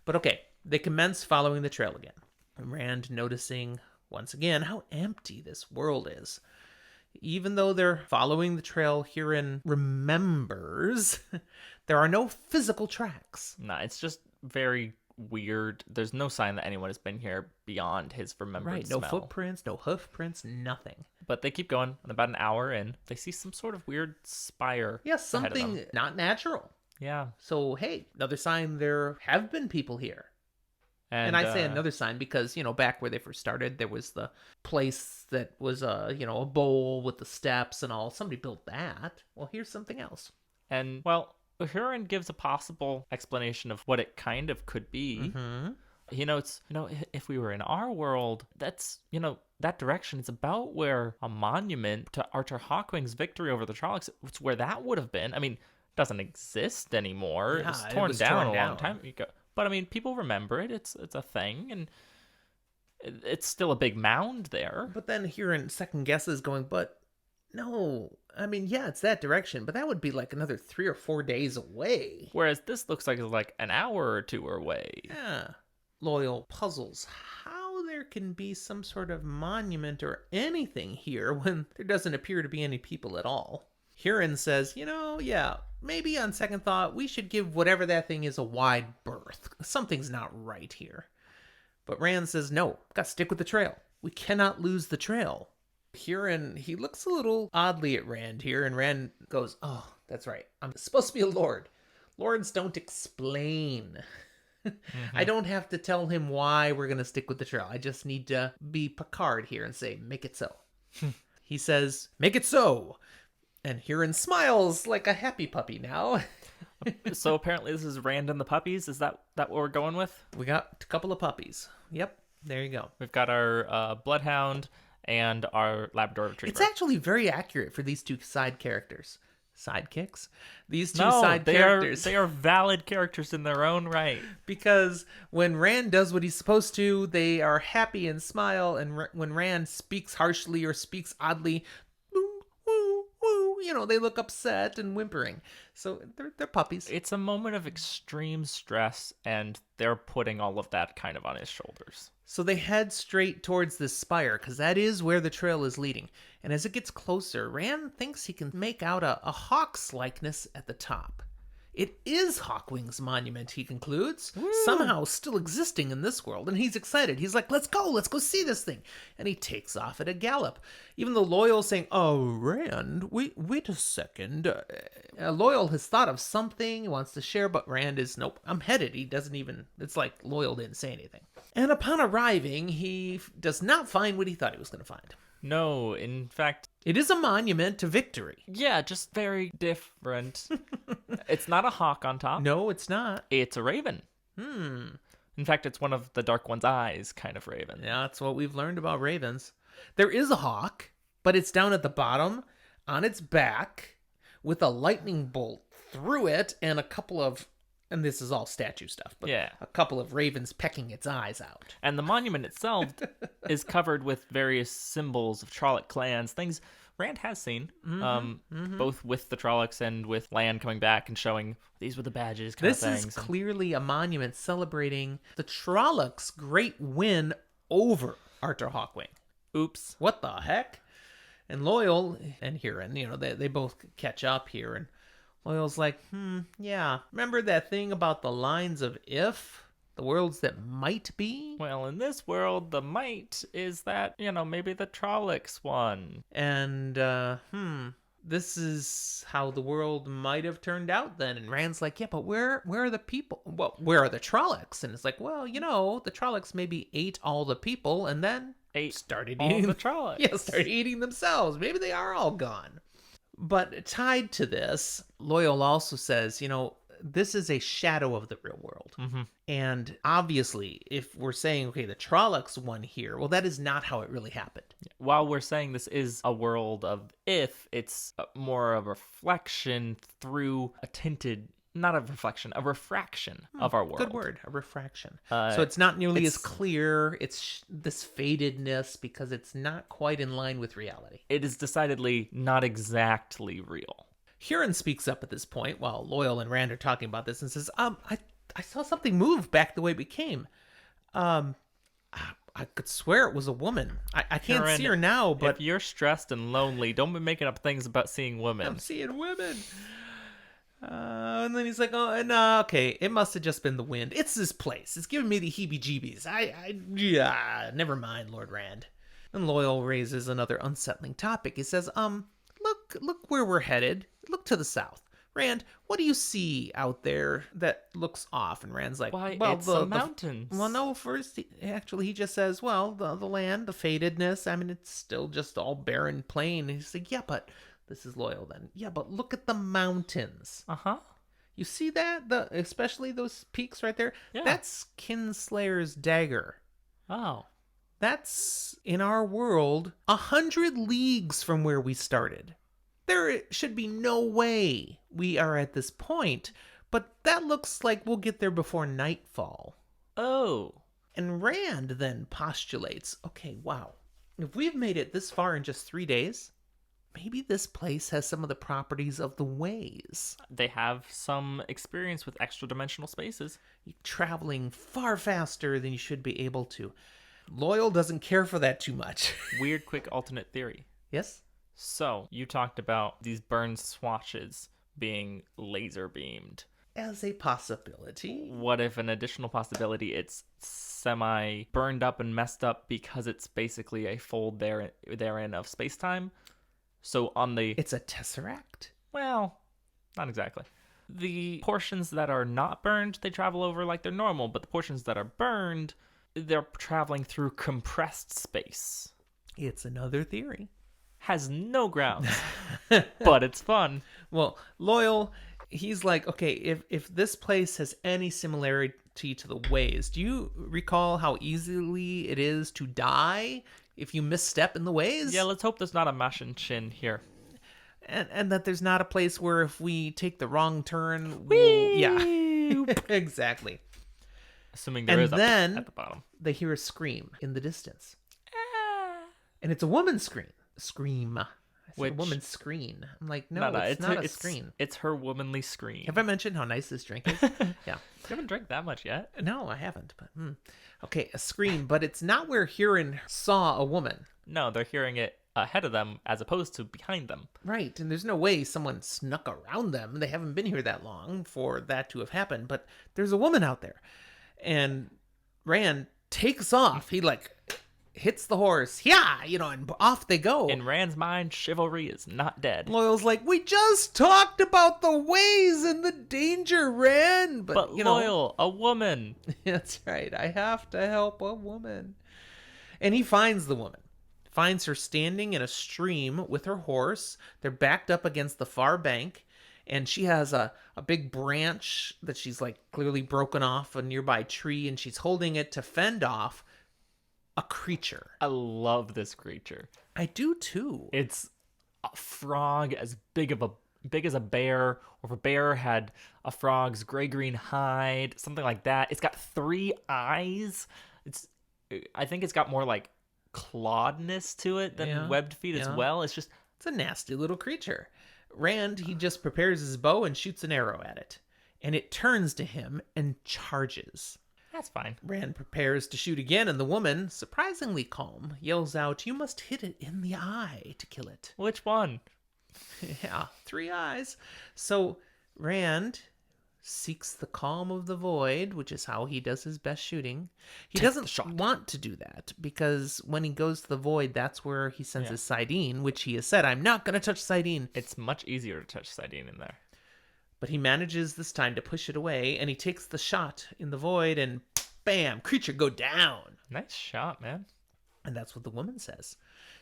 Speaker 2: But okay, they commence following the trail again. Rand noticing once again how empty this world is. Even though they're following the trail, Huron remembers there are no physical tracks.
Speaker 1: Nah, it's just very weird. There's no sign that anyone has been here beyond his remembered
Speaker 2: Right, no
Speaker 1: smell.
Speaker 2: footprints, no hoof prints, nothing.
Speaker 1: But they keep going, and about an hour in, they see some sort of weird spire.
Speaker 2: Yeah,
Speaker 1: ahead of
Speaker 2: something
Speaker 1: them.
Speaker 2: not natural.
Speaker 1: Yeah.
Speaker 2: So, hey, another sign there have been people here. And I say another sign because, back where they first started, there was the place that was, a bowl with the steps and all. Somebody built that. Well, here's something else.
Speaker 1: And, well, Huron gives a possible explanation of what it kind of could be.
Speaker 2: Mm-hmm.
Speaker 1: He notes, if we were in our world, that's, that direction is about where a monument to Archer Hawkwing's victory over the Trollocs, it's where that would have been. I mean, it doesn't exist anymore.
Speaker 2: Yeah,
Speaker 1: it was
Speaker 2: it
Speaker 1: torn
Speaker 2: was
Speaker 1: down
Speaker 2: torn
Speaker 1: a long
Speaker 2: down.
Speaker 1: time ago. But, I mean, people remember it. It's a thing, and it's still a big mound there.
Speaker 2: But then Huron second guesses going, but no, I mean, yeah, it's that direction, but that would be like another 3 or 4 days away.
Speaker 1: Whereas this looks like it's like an hour or two away.
Speaker 2: Yeah. Loyal puzzles how there can be some sort of monument or anything here when there doesn't appear to be any people at all. Huron says, yeah, maybe on second thought, we should give whatever that thing is a wide berth. Something's not right here. But Rand says, no, gotta stick with the trail. We cannot lose the trail. Huron, he looks a little oddly at Rand here, and Rand goes, oh, that's right. I'm supposed to be a lord. Lords don't explain. I don't have to tell him why we're going to stick with the trail. I just need to be Picard here and say, make it so. He says, make it so. And Huron smiles like a happy puppy now.
Speaker 1: So apparently this is Rand and the puppies. Is that what we're going with?
Speaker 2: We got a couple of puppies. Yep, there you go.
Speaker 1: We've got our bloodhound and our Labrador Retriever.
Speaker 2: It's actually very accurate for these two side characters. Sidekicks? These two
Speaker 1: no,
Speaker 2: side characters.
Speaker 1: they are valid characters in their own right.
Speaker 2: Because when Rand does what he's supposed to, they are happy and smile. And when Rand speaks harshly or speaks oddly, woo, woo, woo, they look upset and whimpering. So they're puppies.
Speaker 1: It's a moment of extreme stress, and they're putting all of that kind of on his shoulders.
Speaker 2: So they head straight towards this spire, because that is where the trail is leading. And as it gets closer, Rand thinks he can make out a hawk's likeness at the top. It is Hawkwing's monument, he concludes, somehow still existing in this world, and he's excited. He's like, let's go see this thing. And he takes off at a gallop. Even though Loyal's saying, oh, Rand, wait a second. Loyal has thought of something, he wants to share, but Rand is, nope, I'm headed. He doesn't even, it's like Loyal didn't say anything. And upon arriving, he does not find what he thought he was going to find.
Speaker 1: No, in fact,
Speaker 2: it is a monument to victory.
Speaker 1: yeah, just very different. It's not a hawk on top.
Speaker 2: No, it's not.
Speaker 1: It's a raven. In fact, it's one of the Dark One's eyes kind of raven.
Speaker 2: Yeah, that's what we've learned about ravens. There is a hawk, but it's down at the bottom on its back with a lightning bolt through it and a couple of, and this is all statue stuff, but
Speaker 1: Yeah.
Speaker 2: a couple of ravens pecking its eyes out.
Speaker 1: And the monument itself is covered with various symbols of Trolloc clans, things Rand has seen, both with the Trollocs and with Lan coming back and showing these were the badges kind
Speaker 2: This
Speaker 1: of
Speaker 2: is
Speaker 1: things.
Speaker 2: clearly a monument celebrating the Trollocs' great win over Arthur Hawkwing.
Speaker 1: Oops.
Speaker 2: What the heck? And Loyal and Huron, they both catch up here, and Loyal's like, yeah, remember that thing about the lines of if? The worlds that might be?
Speaker 1: Well, in this world, the might is that, maybe the Trollocs won.
Speaker 2: And, this is how the world might have turned out then. And Rand's like, yeah, but where are the people? Well, where are the Trollocs? And it's like, well, the Trollocs maybe ate all the people and then started
Speaker 1: all
Speaker 2: eating
Speaker 1: the Trollocs.
Speaker 2: Yeah, started eating themselves. Maybe they are all gone. But tied to this, Loyal also says, this is a shadow of the real world. And obviously, if we're saying, okay, the Trollocs won here, well, that is not how it really happened.
Speaker 1: While we're saying this is a world of if, it's more a reflection through a tinted, not a reflection, a refraction of our world.
Speaker 2: Good word, a refraction. So it's not nearly as clear. It's this fadedness because it's not quite in line with reality.
Speaker 1: It is decidedly not exactly real.
Speaker 2: Huron speaks up at this point while Loyal and Rand are talking about this and says, I I saw something move back the way we came. Um, I could swear it was a woman. I can't
Speaker 1: Aaron,
Speaker 2: see her now, but
Speaker 1: if you're stressed and lonely, don't be making up things about seeing women.
Speaker 2: I'm seeing women. And then he's like, oh, no, okay, it must have just been the wind. It's this place. It's giving me the heebie-jeebies. Yeah, never mind, Lord Rand. And Loyal raises another unsettling topic. He says, look where we're headed. Look to the south. Rand, what do you see out there that looks off? And Rand's like,
Speaker 1: Why,
Speaker 2: well,
Speaker 1: it's the mountains.
Speaker 2: Well, no, first, he just says, well, the land, the fadedness, I mean, it's still just all barren plain. And he's like, yeah, but this is Loyal then. Yeah, but look at the mountains.
Speaker 1: Uh-huh.
Speaker 2: You see that? Especially those peaks right there?
Speaker 1: Yeah.
Speaker 2: That's Kinslayer's dagger.
Speaker 1: Oh.
Speaker 2: That's, in our world, 100 leagues from where we started. There should be no way we are at this point, but that looks like we'll get there before nightfall.
Speaker 1: Oh.
Speaker 2: And Rand then postulates, okay, wow, if we've made it this far in just 3 days, maybe this place has some of the properties of the ways.
Speaker 1: They have some experience with extra-dimensional spaces.
Speaker 2: You're traveling far faster than you should be able to. Loyal doesn't care for that too much.
Speaker 1: Weird, quick alternate theory.
Speaker 2: Yes?
Speaker 1: So, you talked about these burned swatches being laser beamed.
Speaker 2: As a possibility.
Speaker 1: What if an additional possibility it's semi burned up and messed up because it's basically a fold therein of space-time? So on the...
Speaker 2: It's a tesseract?
Speaker 1: Well, not exactly. The portions that are not burned, they travel over like they're normal, but the portions that are burned, they're traveling through compressed space.
Speaker 2: It's another theory.
Speaker 1: Has no grounds, but it's fun.
Speaker 2: Well, Loyal, he's like, okay, if this place has any similarity to the ways, do you recall how easily it is to die if you misstep in the ways?
Speaker 1: Yeah, let's hope there's not a Mashin Chin here.
Speaker 2: And that there's not a place where if we take the wrong turn,
Speaker 1: Whee!
Speaker 2: yeah, exactly.
Speaker 1: Assuming there
Speaker 2: And
Speaker 1: is
Speaker 2: then
Speaker 1: at the bottom.
Speaker 2: they hear a scream in the distance. And it's a woman's scream. Scream. I said
Speaker 1: Which-
Speaker 2: a woman's screen. I'm like, no, it's not a screen.
Speaker 1: It's her womanly scream.
Speaker 2: Have I mentioned how nice this drink is? Yeah.
Speaker 1: You haven't drank that much yet.
Speaker 2: No, I haven't. But okay, a scream, but it's not where Huron saw a woman.
Speaker 1: No, they're hearing it ahead of them as opposed to behind them.
Speaker 2: Right, and there's no way someone snuck around them. They haven't been here that long for that to have happened, but there's a woman out there. And Rand takes off. He hits the horse. Yeah, and off they go.
Speaker 1: In Rand's mind, chivalry is not dead.
Speaker 2: Loyal's like, we just talked about the ways and the danger, Rand.
Speaker 1: But Loyal, a woman.
Speaker 2: That's right. I have to help a woman. And he finds the woman. Finds her standing in a stream with her horse. They're backed up against the far bank. And she has a big branch that she's clearly broken off a nearby tree. And she's holding it to fend off a creature.
Speaker 1: I love this creature.
Speaker 2: I do too.
Speaker 1: It's a frog as big as a bear, or if a bear had a frog's gray-green hide, something like that. It's got 3 eyes. I think it's got more clawedness to it than webbed feet as well. It's
Speaker 2: a nasty little creature. Rand, he just prepares his bow and shoots an arrow at it. And it turns to him and charges.
Speaker 1: That's fine.
Speaker 2: Rand prepares to shoot again, and the woman, surprisingly calm, yells out, "You must hit it in the eye to kill it."
Speaker 1: Which one?
Speaker 2: Yeah, 3 eyes. So Rand seeks the calm of the void, which is how he does his best shooting. He doesn't want to do that, because when he goes to the void, that's where he sends his Sidene, which he has said, I'm not going to touch Sidene.
Speaker 1: It's much easier to touch Sidene in there.
Speaker 2: But he manages this time to push it away, and he takes the shot in the void, and bam, creature go down.
Speaker 1: Nice shot, man.
Speaker 2: And that's what the woman says.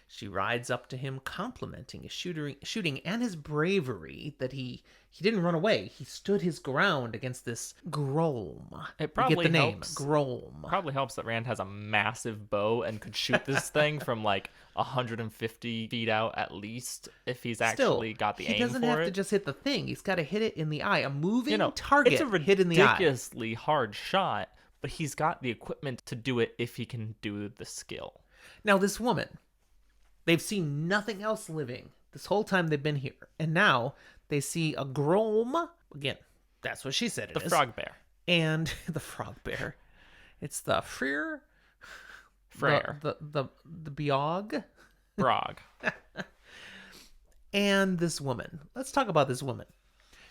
Speaker 2: She rides up to him, complimenting his shooting and his bravery, that he didn't run away. He stood his ground against this Grolm.
Speaker 1: It probably
Speaker 2: you get the name,
Speaker 1: helps.
Speaker 2: Grolm.
Speaker 1: Probably helps that Rand has a massive bow and could shoot this thing from 150 feet out at least, if he's actually got the aim for it.
Speaker 2: He doesn't have to just hit the thing. He's got to hit it in the eye. A moving target
Speaker 1: it's a
Speaker 2: hit in the eye.
Speaker 1: ridiculously hard shot, but he's got the equipment to do it if he can do the skill.
Speaker 2: Now, this woman, they've seen nothing else living this whole time they've been here. And now they see a Grolm. Again, that's what she said it is.
Speaker 1: The frog bear.
Speaker 2: And the frog bear. It's the Frere,
Speaker 1: Freyr.
Speaker 2: the Biog,
Speaker 1: Brog.
Speaker 2: and this woman. Let's talk about this woman.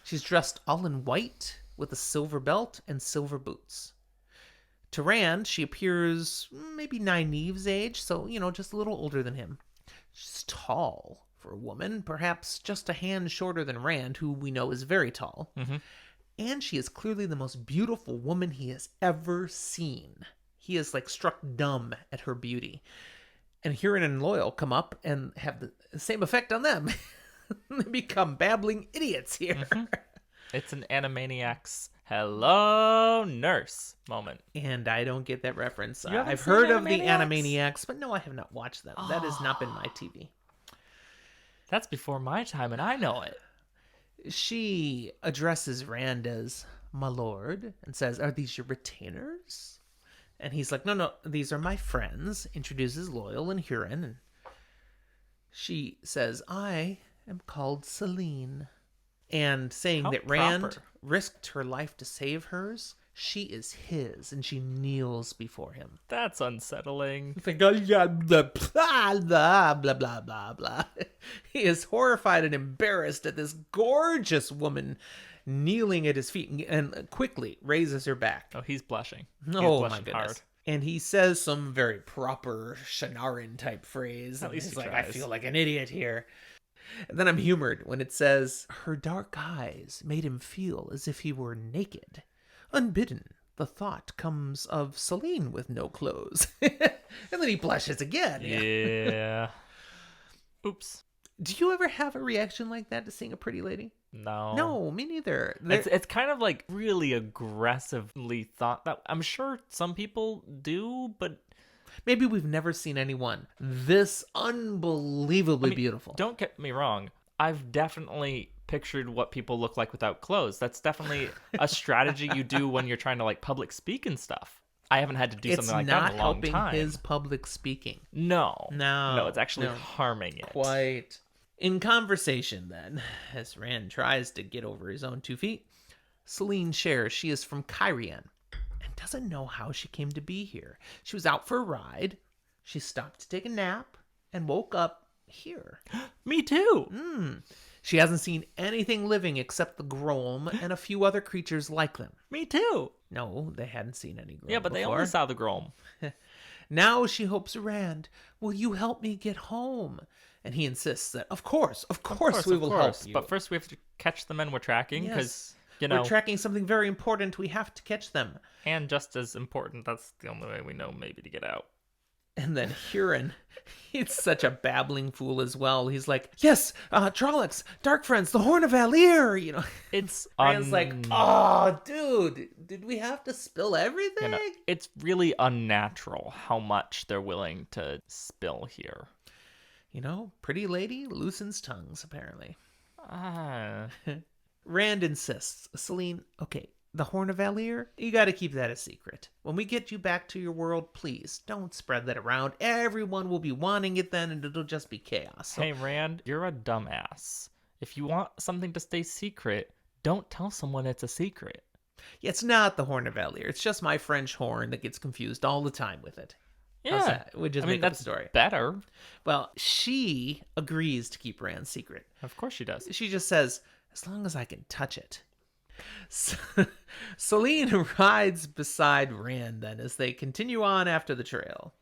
Speaker 2: She's dressed all in white with a silver belt and silver boots. To Rand, she appears maybe Nynaeve's age, so, just a little older than him. She's tall for a woman, perhaps just a hand shorter than Rand, who we know is very tall.
Speaker 1: Mm-hmm.
Speaker 2: And she is clearly the most beautiful woman he has ever seen. He is struck dumb at her beauty. And Huron and Loyal come up and have the same effect on them. They become babbling idiots here.
Speaker 1: Mm-hmm. It's an Animaniacs hello nurse moment.
Speaker 2: And I don't get that reference.
Speaker 1: You haven't
Speaker 2: I've
Speaker 1: seen
Speaker 2: heard of the
Speaker 1: Animaniacs?
Speaker 2: Animaniacs, but no, I have not watched them. That has not been my TV.
Speaker 1: That's before my time, and I know it.
Speaker 2: She addresses Rand as my lord and says, "Are these your retainers?" And he's like, "No, these are my friends." Introduces Loyal and Huron. And she says, "I am called Celine." And saying
Speaker 1: How
Speaker 2: that Rand
Speaker 1: proper.
Speaker 2: risked her life to save hers, she is his, and she kneels before him.
Speaker 1: That's unsettling.
Speaker 2: It's like, oh, yeah, blah, blah, blah, blah, blah, blah, blah. He is horrified and embarrassed at this gorgeous woman kneeling at his feet and quickly raises her back.
Speaker 1: Oh, he's blushing. He's
Speaker 2: Oh, my
Speaker 1: blushing
Speaker 2: goodness.
Speaker 1: hard.
Speaker 2: And he says some very proper Shanaran type phrase.
Speaker 1: At
Speaker 2: And
Speaker 1: least
Speaker 2: he's
Speaker 1: he
Speaker 2: like, I
Speaker 1: tries.
Speaker 2: feel like an idiot here. And then I'm humored when it says, her dark eyes made him feel as if he were naked. Unbidden, the thought comes of Celine with no clothes. And then he blushes again.
Speaker 1: Yeah. Oops.
Speaker 2: Do you ever have a reaction like that to seeing a pretty lady?
Speaker 1: No.
Speaker 2: No, me neither.
Speaker 1: It's kind of really aggressively thought that. I'm sure some people do, but
Speaker 2: Maybe we've never seen anyone this unbelievably beautiful.
Speaker 1: don't get me wrong. I've definitely pictured what people look like without clothes. That's definitely a strategy you do when you're trying to public speak and stuff. I haven't had to do something like that in a long
Speaker 2: It's not helping
Speaker 1: time.
Speaker 2: his public speaking.
Speaker 1: No.
Speaker 2: No.
Speaker 1: No, it's actually
Speaker 2: No.
Speaker 1: harming it.
Speaker 2: Quite. In conversation, then, as Rand tries to get over his own 2 feet, Celine shares she is from Kyrian and doesn't know how she came to be here. She was out for a ride, she stopped to take a nap, and woke up here.
Speaker 1: Me too.
Speaker 2: She hasn't seen anything living except the Grom and a few other creatures like them.
Speaker 1: Me too.
Speaker 2: No, they hadn't seen any Grom
Speaker 1: Yeah, but they
Speaker 2: before.
Speaker 1: only saw the Grom.
Speaker 2: Now she hopes Rand, will you help me get home? And he insists that, of course we will help you.
Speaker 1: But first we have to catch the men we're tracking because,
Speaker 2: Yes. We're tracking something very important. We have to catch them.
Speaker 1: and just as important, that's the only way we know maybe to get out.
Speaker 2: And then Huron, he's such a babbling fool as well. He's like, yes, Trollocs, Dark Friends, the Horn of Valir,
Speaker 1: It's
Speaker 2: Rand's like, oh, dude, did we have to spill everything?
Speaker 1: it's really unnatural how much they're willing to spill here.
Speaker 2: Pretty lady loosens tongues, apparently.
Speaker 1: Ah,
Speaker 2: Rand insists, Celine, okay, the Horn of Valir, you gotta keep that a secret. When we get you back to your world, please, don't spread that around. Everyone will be wanting it then, and it'll just be chaos. So,
Speaker 1: hey Rand, you're a dumbass. If you want something to stay secret, don't tell someone it's a secret.
Speaker 2: it's not the Horn of Valir. It's just my French horn that gets confused all the time with it. How's
Speaker 1: Yeah,
Speaker 2: that? We just make up
Speaker 1: that's
Speaker 2: a story.
Speaker 1: better.
Speaker 2: Well, she agrees to keep Rand's secret.
Speaker 1: Of course she does.
Speaker 2: She just says, as long as I can touch it. Celine rides beside Rand then as they continue on after the trail.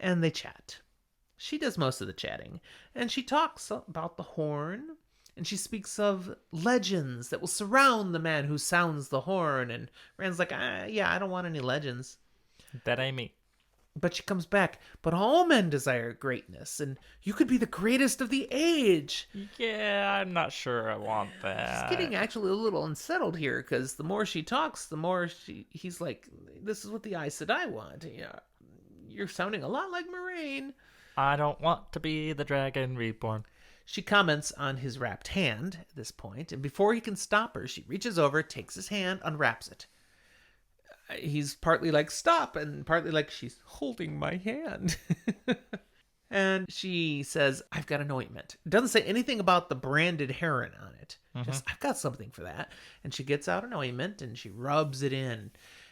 Speaker 2: And they chat. She does most of the chatting. And she talks about the horn. And she speaks of legends that will surround the man who sounds the horn. And Rand's like, yeah, I don't want any legends.
Speaker 1: That ain't me.
Speaker 2: But she comes back, but all men desire greatness, and you could be the greatest of the age.
Speaker 1: Yeah, I'm not sure I want that.
Speaker 2: He's getting actually a little unsettled here, because the more she talks, the more he's like, this is what the Aes Sedai want. Yeah, you're sounding a lot like Moraine.
Speaker 1: I don't want to be the dragon reborn.
Speaker 2: She comments on his wrapped hand at this point, and before he can stop her, she reaches over, takes his hand, unwraps it. He's partly like, stop, and partly like, she's holding my hand. And she says, I've got an ointment. It doesn't say anything about the branded heron on it. it. Just, I've got something for that. And she gets out an ointment and she rubs it in.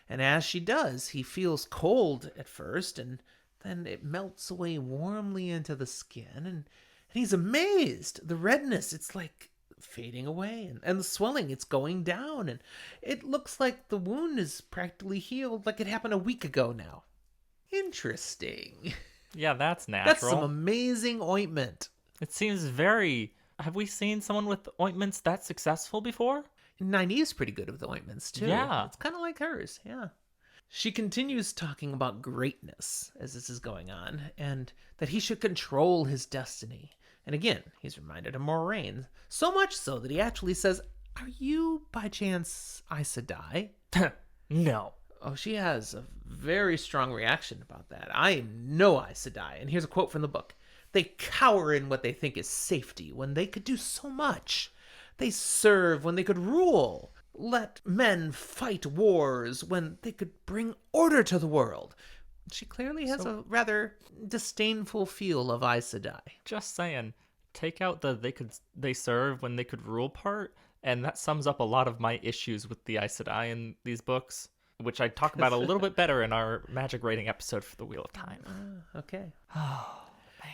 Speaker 2: And as she does, he feels cold at first, and then it melts away warmly into the skin. And he's amazed. The redness, it's like fading away. And the swelling, it's going down. And it looks like the wound is practically healed, like it happened a week ago now. Interesting.
Speaker 1: Yeah, that's natural.
Speaker 2: That's some amazing ointment.
Speaker 1: It seems very... Have we seen someone with ointments that successful before?
Speaker 2: Nynaeve's pretty good with ointments, too.
Speaker 1: Yeah.
Speaker 2: It's kind of like hers, yeah. She continues talking about greatness as this is going on, and that he should control his destiny. And again, he's reminded of Moraine, so much so that he actually says, "Are you, by chance, Aes Sedai?"
Speaker 1: No.
Speaker 2: Oh, she has a very strong reaction about that. "I am no Aes Sedai." And here's a quote from the book. "They cower in what they think is safety when they could do so much. They serve when they could rule. Let men fight wars when they could bring order to the world." She clearly has a rather disdainful feel of Aes Sedai.
Speaker 1: Just saying. Take out the they serve when they could rule part, and that sums up a lot of my issues with the Aes Sedai in these books, which I talk about a little bit better in our magic rating episode for the Wheel of Time.
Speaker 2: Okay.
Speaker 1: Oh, man.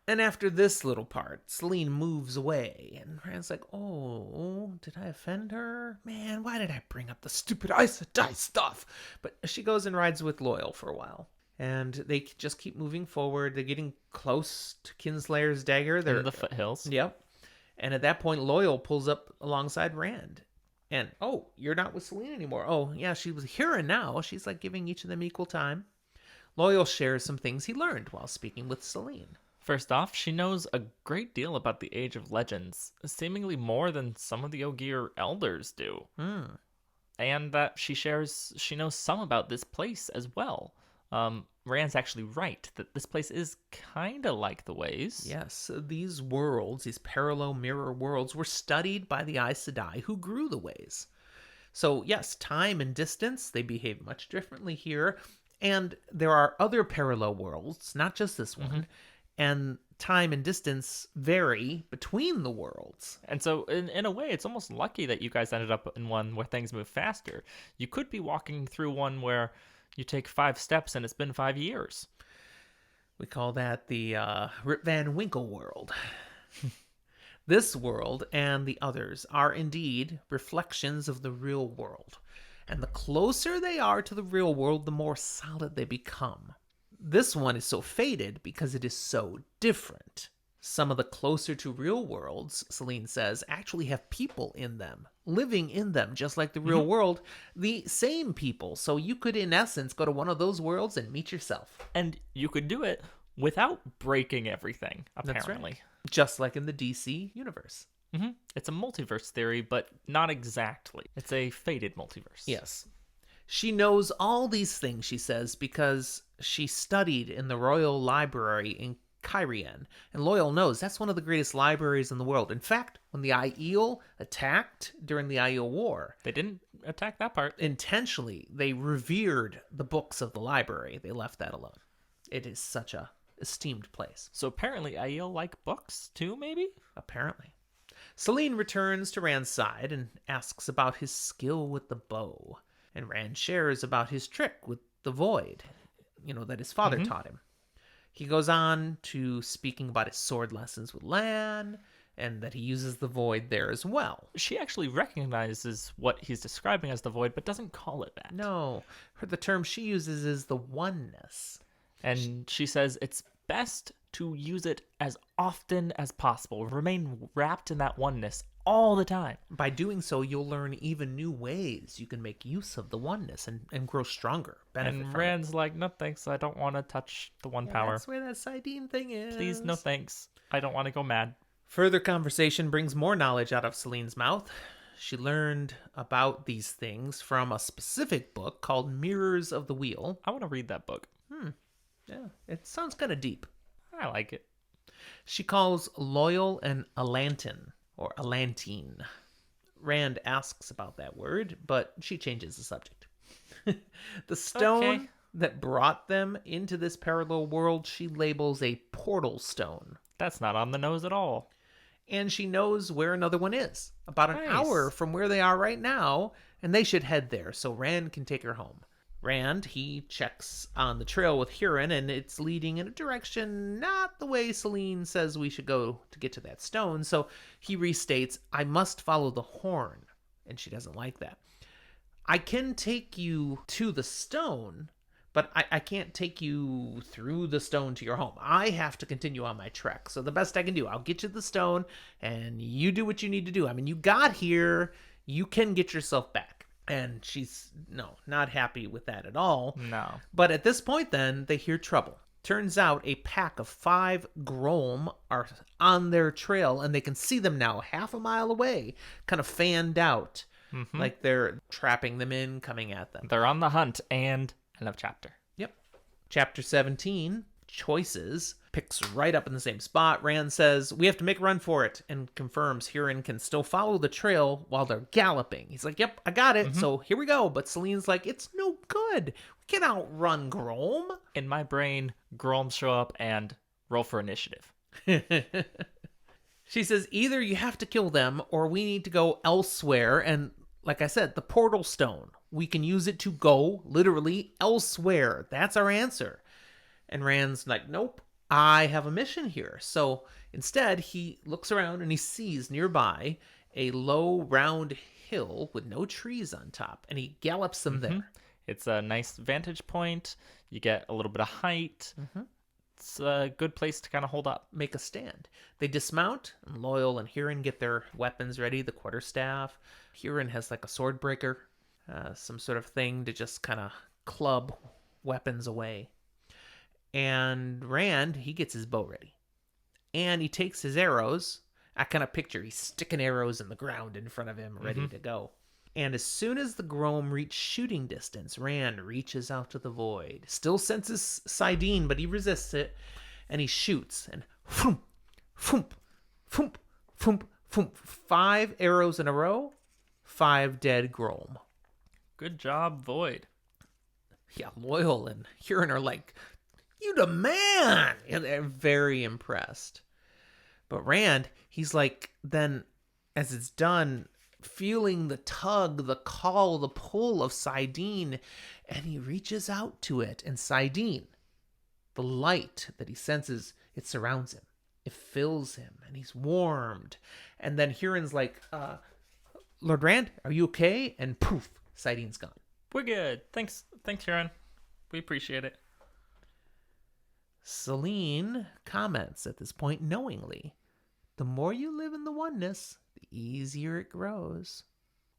Speaker 2: And after this little part, Selene moves away, and Rand's like, "Oh, did I offend her? Man, why did I bring up the stupid Aes Sedai stuff?" But she goes and rides with Loial for a while, and they just keep moving forward. They're getting close to Kinslayer's dagger. They're
Speaker 1: In the foothills.
Speaker 2: Yep. And at that point, Loial pulls up alongside Rand. And, "Oh, you're not with Selene anymore." "Oh, yeah, she was here and now." She's like giving each of them equal time. Loial shares some things he learned while speaking with Selene.
Speaker 1: First off, she knows a great deal about the Age of Legends, seemingly more than some of the Ogier elders do. And that she knows some about this place as well. Rand's actually right that this place is kind of like the Ways.
Speaker 2: Yes, these worlds, these parallel mirror worlds, were studied by the Aes Sedai who grew the Ways. So yes, time and distance, they behave much differently here. And there are other parallel worlds, not just this one. And time and distance vary between the worlds.
Speaker 1: And so, in a way, it's almost lucky that you guys ended up in one where things move faster. You could be walking through one where you take 5 steps and it's been 5 years.
Speaker 2: We call that the Rip Van Winkle world. This world and the others are indeed reflections of the real world. And the closer they are to the real world, the more solid they become. This one is so faded because it is so different. Some of the closer to real worlds, Selene says, actually have people in them, living in them, just like the real world, the same people. So you could, in essence, go to one of those worlds and meet yourself.
Speaker 1: And you could do it without breaking everything, apparently.
Speaker 2: That's right. Just like in the DC universe.
Speaker 1: It's a multiverse theory, but not exactly. It's a faded multiverse.
Speaker 2: Yes. She knows all these things, she says, because she studied in the Royal Library in Cairhien. And Loial knows that's one of the greatest libraries in the world. In fact, when the Aiel attacked during the Aiel War,
Speaker 1: They didn't attack that part.
Speaker 2: intentionally, they revered the books of the library. They left that alone. It is such a esteemed place,
Speaker 1: So apparently Aiel like books too, maybe?
Speaker 2: apparently. Selene returns to Rand's side and asks about his skill with the bow. And Rand shares about his trick with the Void, that his father taught him. He goes on to speaking about his sword lessons with Lan, and that he uses the Void there as well.
Speaker 1: She actually recognizes what he's describing as the Void, but doesn't call it that.
Speaker 2: No, the term she uses is the oneness.
Speaker 1: And she says it's best to use it as often as possible. Remain wrapped in that oneness all the time.
Speaker 2: By doing so, you'll learn even new ways you can make use of the oneness and grow stronger. Benefit
Speaker 1: And
Speaker 2: from
Speaker 1: Rand's like, no thanks, I don't want to touch the one
Speaker 2: it.
Speaker 1: power.
Speaker 2: That's where that Sidene thing is.
Speaker 1: Please, no thanks. I don't want to go mad.
Speaker 2: Further conversation brings more knowledge out of Selene's mouth. She learned about these things from a specific book called Mirrors of the Wheel.
Speaker 1: I want to read that book.
Speaker 2: Yeah, it sounds kind of deep.
Speaker 1: I like it.
Speaker 2: She calls Loial an Alantin, or Alantine. Rand asks about that word, but she changes the subject. The stone
Speaker 1: Okay.
Speaker 2: that brought them into this parallel world, she labels a portal stone.
Speaker 1: That's not on the nose at all.
Speaker 2: and she knows where another one is. About an
Speaker 1: Nice.
Speaker 2: hour from where they are right now, and they should head there so Rand can take her home. Rand, he checks on the trail with Huron, and it's leading in a direction not the way Selene says we should go to get to that stone, so he restates, I must follow the horn, and she doesn't like that. I can take you to the stone, but I can't take you through the stone to your home. I have to continue on my trek. So the best I can do, I'll get you the stone, and you do what you need to do. I mean, you got here, you can get yourself back. And she's, no, not happy with that at all.
Speaker 1: No.
Speaker 2: But at this point, then, they hear trouble. Turns out a pack of 5 Grom are on their trail, and they can see them now half a mile away, kind of fanned out, like they're trapping them in, coming at them.
Speaker 1: They're on the hunt, and end of chapter.
Speaker 2: Yep. Chapter 17, Choices, picks right up in the same spot. Rand says, we have to make a run for it, and confirms Huron can still follow the trail while they're galloping. He's like, yep, I got it, so here we go. But Selene's like, it's no good. We can outrun Grom.
Speaker 1: In my brain, Groms show up and roll for initiative.
Speaker 2: She says, either you have to kill them, or we need to go elsewhere. And like I said, the portal stone. We can use it to go, literally, elsewhere. That's our answer. And Rand's like, nope, I have a mission here. So instead, he looks around and he sees nearby a low, round hill with no trees on top. And he gallops them there.
Speaker 1: It's a nice vantage point. You get a little bit of height. It's a good place to kind of hold up.
Speaker 2: Make a stand. They dismount, and Loyal and Huron get their weapons ready, the quarterstaff. Huron has like a sword breaker, some sort of thing to just kind of club weapons away. And Rand, he gets his bow ready. And he takes his arrows. I kind of picture he's sticking arrows in the ground in front of him, ready to go. And as soon as the Grom reach shooting distance, Rand reaches out to the void. Still senses Sidene, but he resists it. And he shoots. And foomp, foomp, foomp, foomp, foomp. 5 arrows in a row. 5 dead Grom.
Speaker 1: Good job, Void.
Speaker 2: Yeah, Loyal and Huron are like, you the man! And they're very impressed. But Rand, he's like, then, as it's done, feeling the tug, the call, the pull of Sidene, and he reaches out to it. And Sidene, the light that he senses, it surrounds him. It fills him, and he's warmed. And then Huron's like, Lord Rand, are you okay? And poof, Sidene's gone.
Speaker 1: We're good. Thanks, Huron. We appreciate it.
Speaker 2: Selene comments at this point knowingly, the more you live in the oneness, the easier it grows.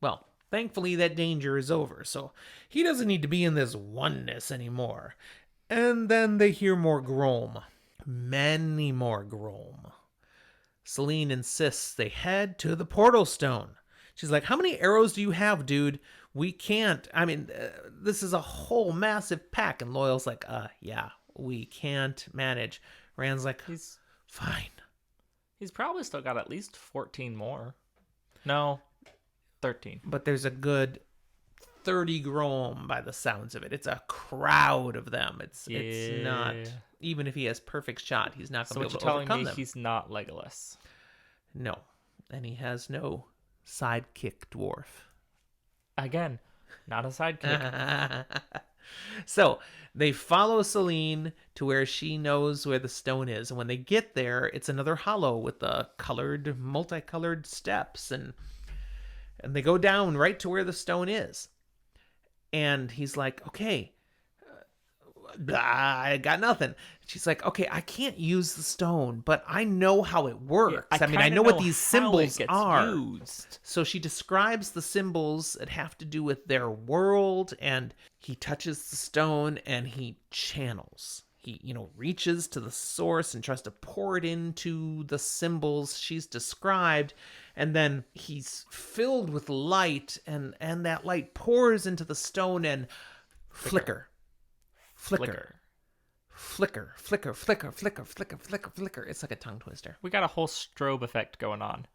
Speaker 2: Well, thankfully that danger is over, so he doesn't need to be in this oneness anymore. And then they hear more Grom. Many more Grom. Selene insists they head to the portal stone. She's like, how many arrows do you have, dude? We can't. I mean, this is a whole massive pack. And Loyal's like, yeah, we can't manage. Rand's like, fine.
Speaker 1: He's probably still got at least 14 more. No, 13.
Speaker 2: But there's a good 30 Grom by the sounds of it. It's a crowd of them. It's not, even if he has perfect shot, he's not going to be able to overcome them.
Speaker 1: So what you're telling me he's not Legolas?
Speaker 2: No. And he has no sidekick dwarf.
Speaker 1: Again, not a sidekick.
Speaker 2: So they follow Selene to where she knows where the stone is. And when they get there, it's another hollow with the multicolored steps. And they go down right to where the stone is. And he's like, okay, I got nothing. She's like, okay, I can't use the stone, but I know how it works. I know what these symbols are.
Speaker 1: Used.
Speaker 2: So she describes the symbols that have to do with their world, and he touches the stone and he channels. He, reaches to the source and tries to pour it into the symbols she's described, and then he's filled with light, and that light pours into the stone and flicker. Flicker. Flicker, flicker, flicker, flicker, flicker, flicker, flicker. It's like a tongue twister.
Speaker 1: We got a whole strobe effect going on.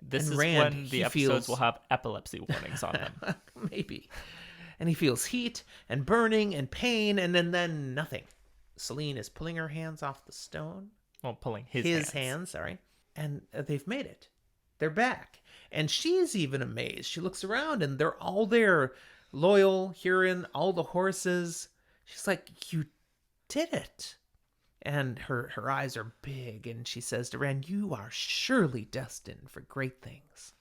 Speaker 1: This is
Speaker 2: Rand,
Speaker 1: when the episodes will have epilepsy warnings on them.
Speaker 2: Maybe. And he feels heat and burning and pain, and then nothing. Selene is pulling her hands off the stone.
Speaker 1: Well, pulling his
Speaker 2: hands, sorry. and they've made it. They're back. And she's even amazed. She looks around and they're all there. Loyal, Huron, all the horses. She's like, you did it. And her eyes are big, and she says to Rand, you are surely destined for great things.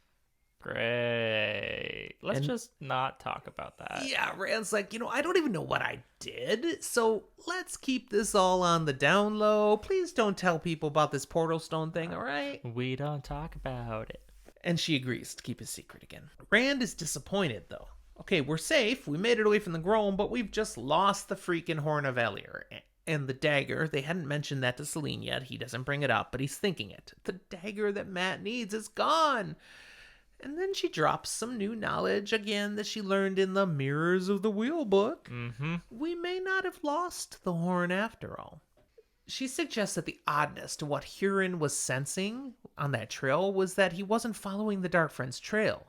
Speaker 1: Great. Let's just not talk about that.
Speaker 2: Yeah, Rand's like, I don't even know what I did, so let's keep this all on the down low. Please don't tell people about this portal stone thing, all right?
Speaker 1: We don't talk about it.
Speaker 2: And she agrees to keep his secret again. Rand is disappointed, though. Okay, we're safe. We made it away from the Grome, but we've just lost the freaking Horn of Elir. And the dagger, they hadn't mentioned that to Selene yet. He doesn't bring it up, but he's thinking it. The dagger that Mat needs is gone. And then she drops some new knowledge again that she learned in the Mirrors of the Wheel book.
Speaker 1: Mm-hmm.
Speaker 2: We may not have lost the horn after all. She suggests that the oddness to what Huron was sensing on that trail was that he wasn't following the Dark Friend's trail.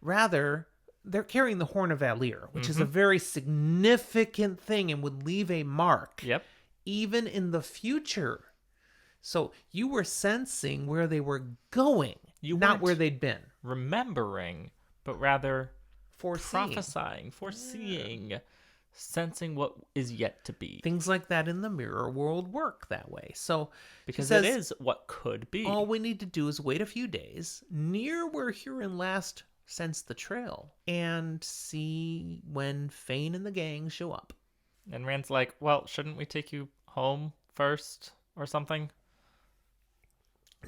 Speaker 2: Rather, they're carrying the Horn of Elir, which is a very significant thing and would leave a mark.
Speaker 1: Yep.
Speaker 2: Even in the future. So you were sensing where they were going, not
Speaker 1: weren't
Speaker 2: where they'd been.
Speaker 1: Remembering, but rather
Speaker 2: Foreseeing.
Speaker 1: prophesying, foreseeing, sensing what is yet to be.
Speaker 2: Things like that in the mirror world work that way. So
Speaker 1: Because
Speaker 2: she says,
Speaker 1: it is what could be.
Speaker 2: all we need to do is wait a few days near where Huron last sensed the trail and see when Fane and the gang show up.
Speaker 1: And Rand's like, well, shouldn't we take you home first or something?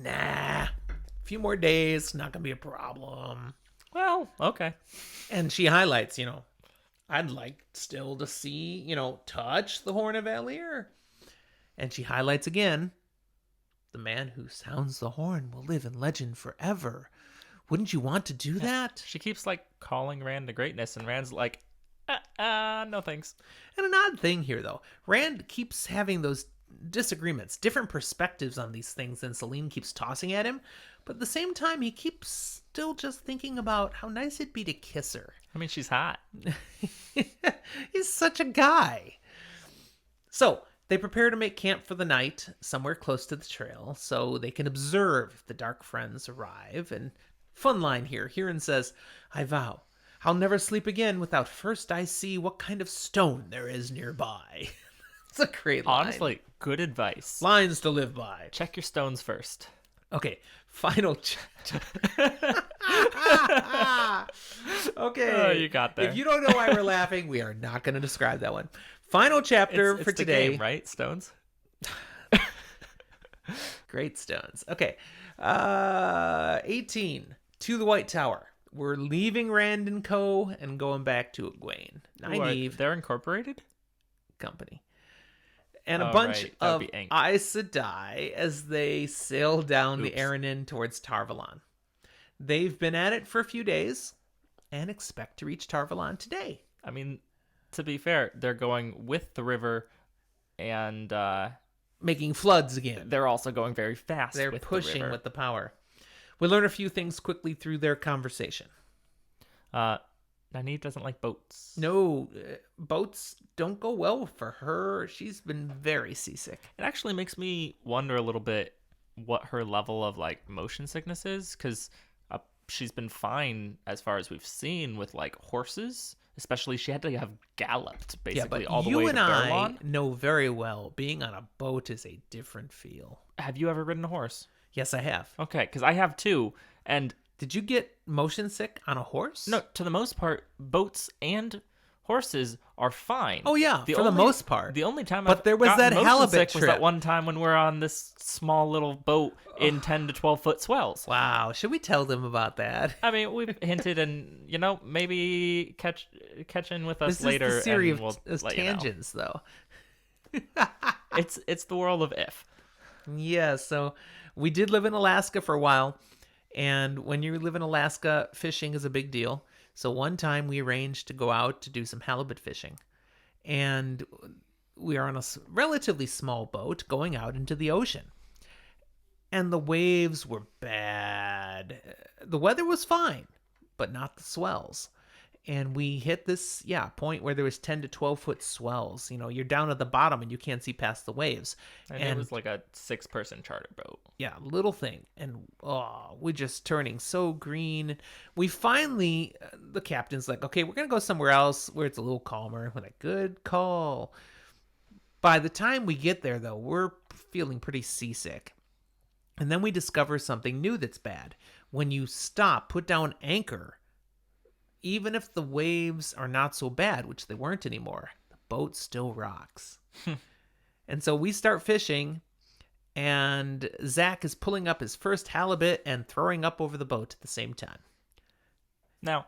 Speaker 2: Nah, a few more days, not gonna be a problem.
Speaker 1: Well, okay.
Speaker 2: And she highlights, I'd like still to see, touch the Horn of Elir. And she highlights again, the man who sounds the horn will live in legend forever. Wouldn't you want to do that?
Speaker 1: She keeps calling Rand to greatness, and Rand's like, no thanks.
Speaker 2: And an odd thing here, though, Rand keeps having those disagreements, different perspectives on these things than Selene keeps tossing at him. But at the same time, he keeps still just thinking about how nice it'd be to kiss her.
Speaker 1: I mean, she's hot.
Speaker 2: He's such a guy. So they prepare to make camp for the night somewhere close to the trail so they can observe the Dark Friends arrive. And fun line here. Huron says, I vow I'll never sleep again without first I see what kind of stone there is nearby. It's a great line.
Speaker 1: Honestly, good advice.
Speaker 2: Lines to live by.
Speaker 1: Check your stones first.
Speaker 2: Okay, final Okay.
Speaker 1: Oh, you got there.
Speaker 2: If you don't know why we're laughing, we are not going to describe that one. Final chapter for
Speaker 1: it's
Speaker 2: today.
Speaker 1: the game, right? Stones?
Speaker 2: Great stones. Okay. 18. To the White Tower. We're leaving Rand and Co. and going back to Egwene. Nynaeve
Speaker 1: They're incorporated?
Speaker 2: company. And a
Speaker 1: Oh,
Speaker 2: bunch
Speaker 1: right. That
Speaker 2: of
Speaker 1: would be Aang.
Speaker 2: Aes Sedai as they sail down the
Speaker 1: Oops.
Speaker 2: Aranin towards Tarvalon. They've been at it for a few days and expect to reach Tarvalon today.
Speaker 1: I mean, to be fair, they're going with the river, and
Speaker 2: Making floods again.
Speaker 1: they're also going very fast.
Speaker 2: They're
Speaker 1: with the
Speaker 2: pushing
Speaker 1: river.
Speaker 2: with the power. We learn a few things quickly through their conversation.
Speaker 1: Nynaeve doesn't like boats.
Speaker 2: No, boats don't go well for her. She's been very seasick.
Speaker 1: It actually makes me wonder a little bit what her level of motion sickness is, because she's been fine as far as we've seen with horses. Especially, she had to have galloped basically all the way
Speaker 2: you
Speaker 1: to
Speaker 2: and I
Speaker 1: Barlon.
Speaker 2: know very well being on a boat is a different feel.
Speaker 1: Have you ever ridden a horse?
Speaker 2: Yes, I have.
Speaker 1: Okay, because I have too, and
Speaker 2: Did you get motion sick on a horse?
Speaker 1: no, to the most part, boats and horses are fine.
Speaker 2: Oh yeah, for the most part.
Speaker 1: The only time
Speaker 2: But
Speaker 1: I've
Speaker 2: there was
Speaker 1: gotten
Speaker 2: that
Speaker 1: motion
Speaker 2: halibut
Speaker 1: sick was
Speaker 2: trip.
Speaker 1: that one time when we're on this small little boat in 10 to 12 foot swells.
Speaker 2: Wow, should we tell them about that?
Speaker 1: I mean, we've hinted, and maybe catch in with us
Speaker 2: This
Speaker 1: later.
Speaker 2: is the series
Speaker 1: and we'll
Speaker 2: of
Speaker 1: let you know.
Speaker 2: tangents, though.
Speaker 1: It's the world of if.
Speaker 2: Yeah, so we did live in Alaska for a while, and when you live in Alaska, fishing is a big deal. So one time we arranged to go out to do some halibut fishing, and we are on a relatively small boat going out into the ocean. And the waves were bad. The weather was fine, but not the swells. And we hit this, point where there was 10 to 12 foot swells. You're down at the bottom and you can't see past the waves.
Speaker 1: And it was like a 6-person charter boat.
Speaker 2: Yeah, little thing. And we're just turning so green. We finally, the captain's like, okay, we're going to go somewhere else where it's a little calmer. We're like, good call. By the time we get there, though, we're feeling pretty seasick. And then we discover something new that's bad. When you stop, put down anchor, even if the waves are not so bad, which they weren't anymore, the boat still rocks. And so we start fishing, and Zach is pulling up his first halibut and throwing up over the boat at the same time.
Speaker 1: Now,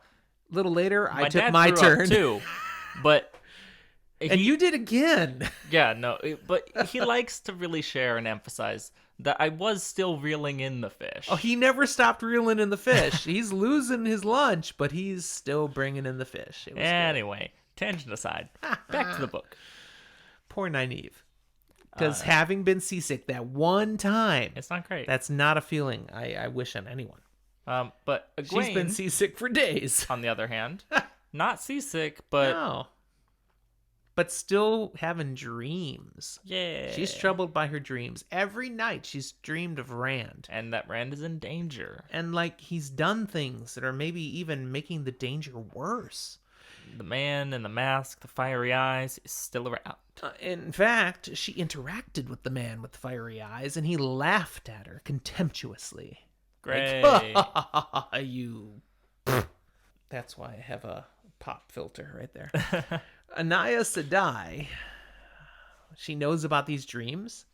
Speaker 2: A little later, I took
Speaker 1: dad
Speaker 2: my
Speaker 1: threw up
Speaker 2: turn.
Speaker 1: too, but
Speaker 2: And you did again.
Speaker 1: yeah, no, but he likes to really share and emphasize that I was still reeling in the fish.
Speaker 2: Oh, he never stopped reeling in the fish. He's losing his lunch, but he's still bringing in the fish. It was good.
Speaker 1: Anyway, tangent aside, back to the book.
Speaker 2: Poor Nynaeve. Because having been seasick that one time,
Speaker 1: It's not great.
Speaker 2: that's not a feeling I wish on anyone.
Speaker 1: But Egwene,
Speaker 2: She's been seasick for days.
Speaker 1: on the other hand, not seasick, but
Speaker 2: No. But still having dreams.
Speaker 1: yeah,
Speaker 2: She's troubled by her dreams. Every night she's dreamed of Rand.
Speaker 1: and that Rand is in danger.
Speaker 2: And like he's done things that are maybe even making the danger worse.
Speaker 1: The man in the mask, the fiery eyes, is still around.
Speaker 2: In fact, she interacted with the man with the fiery eyes and he laughed at her contemptuously.
Speaker 1: Great.
Speaker 2: Like, you. That's why I have a pop filter right there. Anaya Sedai, she knows about these dreams.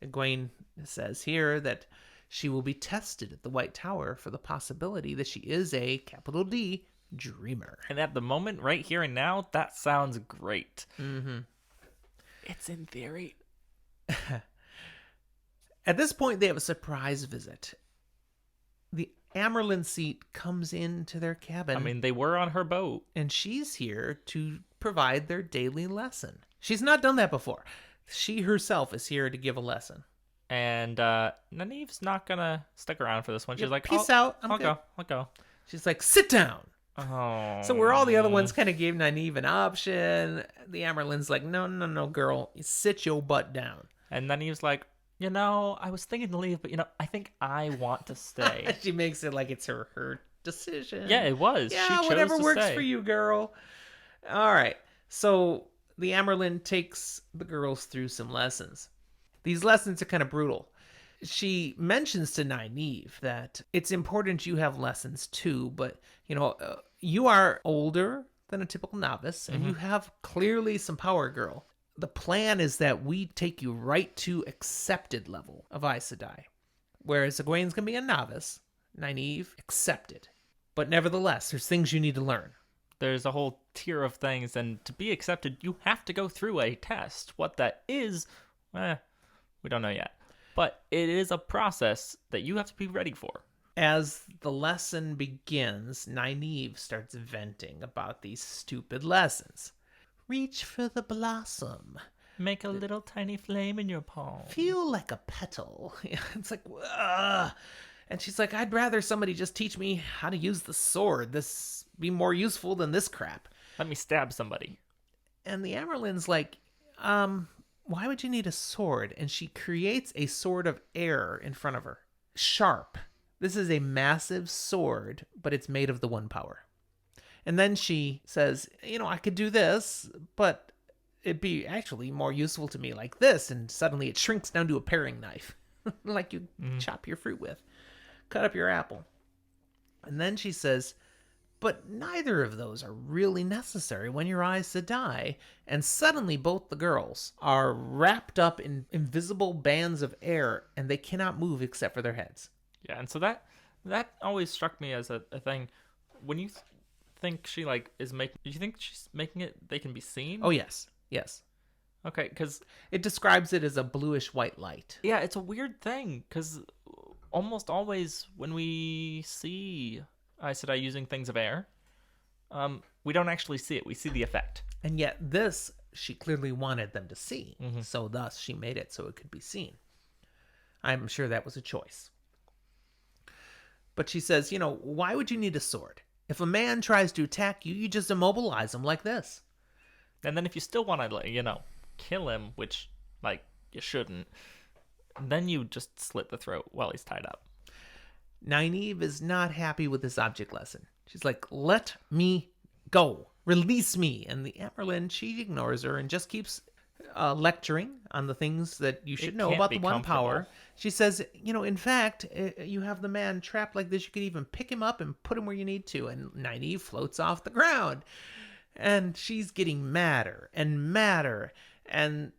Speaker 2: Egwene says here that she will be tested at the White Tower for the possibility that she is a, capital D, dreamer.
Speaker 1: And at the moment, right here and now, that sounds great. Mm-hmm. It's in theory.
Speaker 2: At this point, they have a surprise visit. The Amerlin seat comes into their cabin.
Speaker 1: I mean, they were on her boat.
Speaker 2: And she's here to provide their daily lesson. She's not done that before. She herself is here to give a lesson.
Speaker 1: And Nynaeve's not gonna stick around for this one. She's
Speaker 2: Yeah,
Speaker 1: like,
Speaker 2: peace
Speaker 1: "Oh,
Speaker 2: out. I'm
Speaker 1: I'll
Speaker 2: good."
Speaker 1: go.
Speaker 2: She's like, sit down.
Speaker 1: Oh.
Speaker 2: So where all the other ones kind of gave Nynaeve an option, the Amerlin's like, no, girl, sit your butt down.
Speaker 1: And then he was like, I was thinking to leave, but I think I want to stay.
Speaker 2: She makes it like it's her decision.
Speaker 1: Yeah, it was.
Speaker 2: Yeah,
Speaker 1: She chose
Speaker 2: whatever
Speaker 1: to
Speaker 2: works
Speaker 1: stay.
Speaker 2: for you, girl. All right. So the Amerlin takes the girls through some lessons. These lessons are kind of brutal. She mentions to Nynaeve that it's important you have lessons too, but you are older than a typical novice, and you have clearly some power, girl. The plan is that we take you right to accepted level of Aes Sedai, whereas Egwene's gonna be a novice, Nynaeve accepted. But nevertheless, there's things you need to learn.
Speaker 1: There's a whole tier of things, and to be accepted, you have to go through a test. What that is, we don't know yet. But it is a process that you have to be ready for.
Speaker 2: As the lesson begins, Nynaeve starts venting about these stupid lessons. Reach for the blossom.
Speaker 1: Make a little tiny flame in your palm.
Speaker 2: Feel like a petal. It's like, ugh. And she's like, I'd rather somebody just teach me how to use the sword. This be more useful than this crap.
Speaker 1: Let me stab somebody.
Speaker 2: And the Amerlin's like, why would you need a sword? And she creates a sword of air in front of her. Sharp. This is a massive sword, but it's made of the one power. And then she says, I could do this, but it'd be actually more useful to me like this. And suddenly it shrinks down to a paring knife, like you chop your fruit with, cut up your apple. And then she says, but neither of those are really necessary when your Aes Sedai. And suddenly both the girls are wrapped up in invisible bands of air, and they cannot move except for their heads.
Speaker 1: Yeah, and so that always struck me as a thing. When you think she is making, do you think she's making it they can be seen?
Speaker 2: Oh, yes. Yes.
Speaker 1: Okay, because
Speaker 2: It describes it as a bluish white light.
Speaker 1: yeah, it's a weird thing because almost always when we see Aes Sedai using things of air, we don't actually see it. We see the effect.
Speaker 2: And yet this, she clearly wanted them to see. So thus she made it so it could be seen. I'm sure that was a choice. But she says, why would you need a sword? If a man tries to attack you, you just immobilize him like this.
Speaker 1: And then if you still want to, kill him, which, you shouldn't, then you just slit the throat while he's tied up.
Speaker 2: Nynaeve is not happy with this object lesson. She's like, let me go. Release me. And the Amyrlin, she ignores her and just keeps lecturing on the things that you should know
Speaker 1: can't
Speaker 2: about
Speaker 1: be
Speaker 2: the One Power.
Speaker 1: comfortable.
Speaker 2: She says, in fact, you have the man trapped like this. You could even pick him up and put him where you need to. And Nynaeve floats off the ground. And she's getting madder and madder. And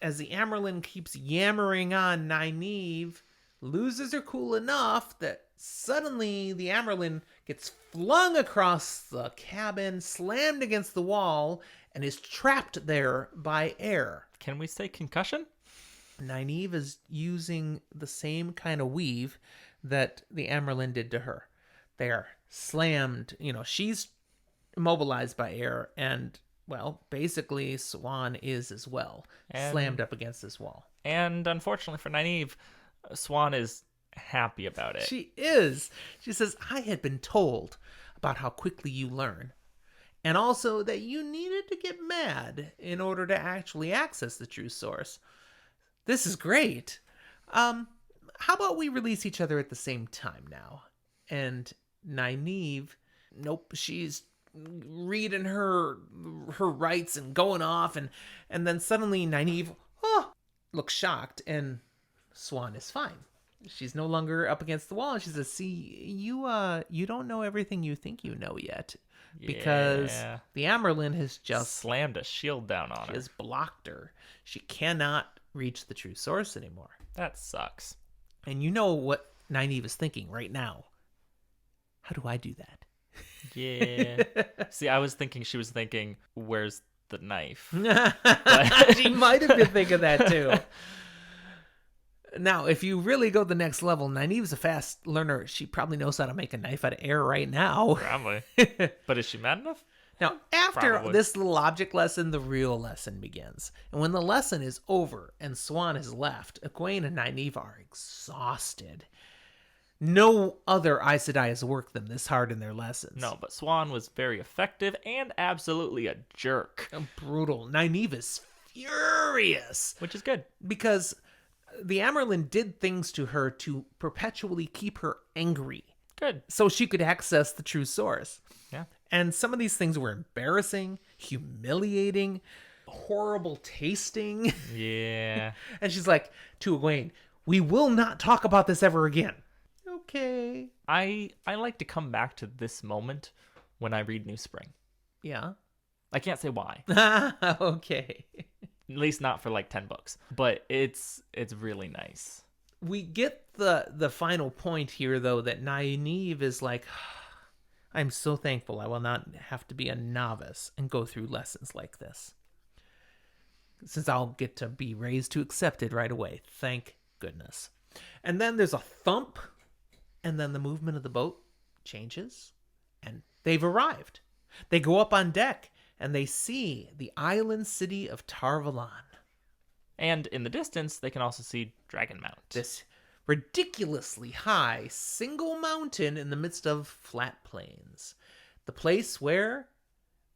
Speaker 2: as the Amyrlin keeps yammering on, Nynaeve loses her cool enough that suddenly the Amyrlin gets flung across the cabin, slammed against the wall, and is trapped there by air.
Speaker 1: Can we say concussion?
Speaker 2: Nynaeve is using the same kind of weave that the Amyrlin did to her. They are slammed. She's immobilized by air, and, well, basically Siuan is as well, slammed up against this wall.
Speaker 1: And unfortunately for Nynaeve, Siuan is happy about it.
Speaker 2: She is. She says, I had been told about how quickly you learn, and also that you needed to get mad in order to actually access the true source. This is great. How about we release each other at the same time now? And Nynaeve, nope, she's reading her rights and going off, and then suddenly Nynaeve looks shocked, and Siuan is fine. She's no longer up against the wall. And she says, see, you don't know everything you think you know yet. Because
Speaker 1: Yeah.
Speaker 2: the Amyrlin has just
Speaker 1: Slammed a shield down on her.
Speaker 2: has blocked her. She cannot reach the true source anymore.
Speaker 1: That sucks.
Speaker 2: And you know what Nynaeve is thinking right now. How do I do that?
Speaker 1: Yeah. See, I was thinking she was thinking, where's the knife?
Speaker 2: She might have been thinking that too. Now, if you really go the next level, Nynaeve's a fast learner. She probably knows how to make a knife out of air right now.
Speaker 1: Probably. But is she mad enough?
Speaker 2: Now, after
Speaker 1: Probably.
Speaker 2: this little object lesson, the real lesson begins. And when the lesson is over and Siuan is left, Egwene and Nynaeve are exhausted. No other Aes Sedai has worked them this hard in their lessons.
Speaker 1: No, but Siuan was very effective and absolutely a jerk,
Speaker 2: Brutal. Nynaeve is furious
Speaker 1: which is good.
Speaker 2: because the Amyrlin did things to her to perpetually keep her angry
Speaker 1: Good.
Speaker 2: so she could access the true source.
Speaker 1: Yeah.
Speaker 2: And some of these things were embarrassing, humiliating, horrible tasting.
Speaker 1: Yeah.
Speaker 2: And she's like to Egwene, we will not talk about this ever again. Okay.
Speaker 1: I like to come back to this moment when I read New Spring.
Speaker 2: Yeah.
Speaker 1: I can't say why.
Speaker 2: Okay.
Speaker 1: At least not for like 10 books. But it's really nice.
Speaker 2: We get the final point here, though, that Nynaeve is like, I'm so thankful I will not have to be a novice and go through lessons like this. Since I'll get to be raised to accept it right away. Thank goodness. And then there's a thump, and then the movement of the boat changes, and they've arrived. They go up on deck, and they see the island city of Tar Valon.
Speaker 1: And in the distance, they can also see Dragon Mount.
Speaker 2: This ridiculously high single mountain in the midst of flat plains. The place where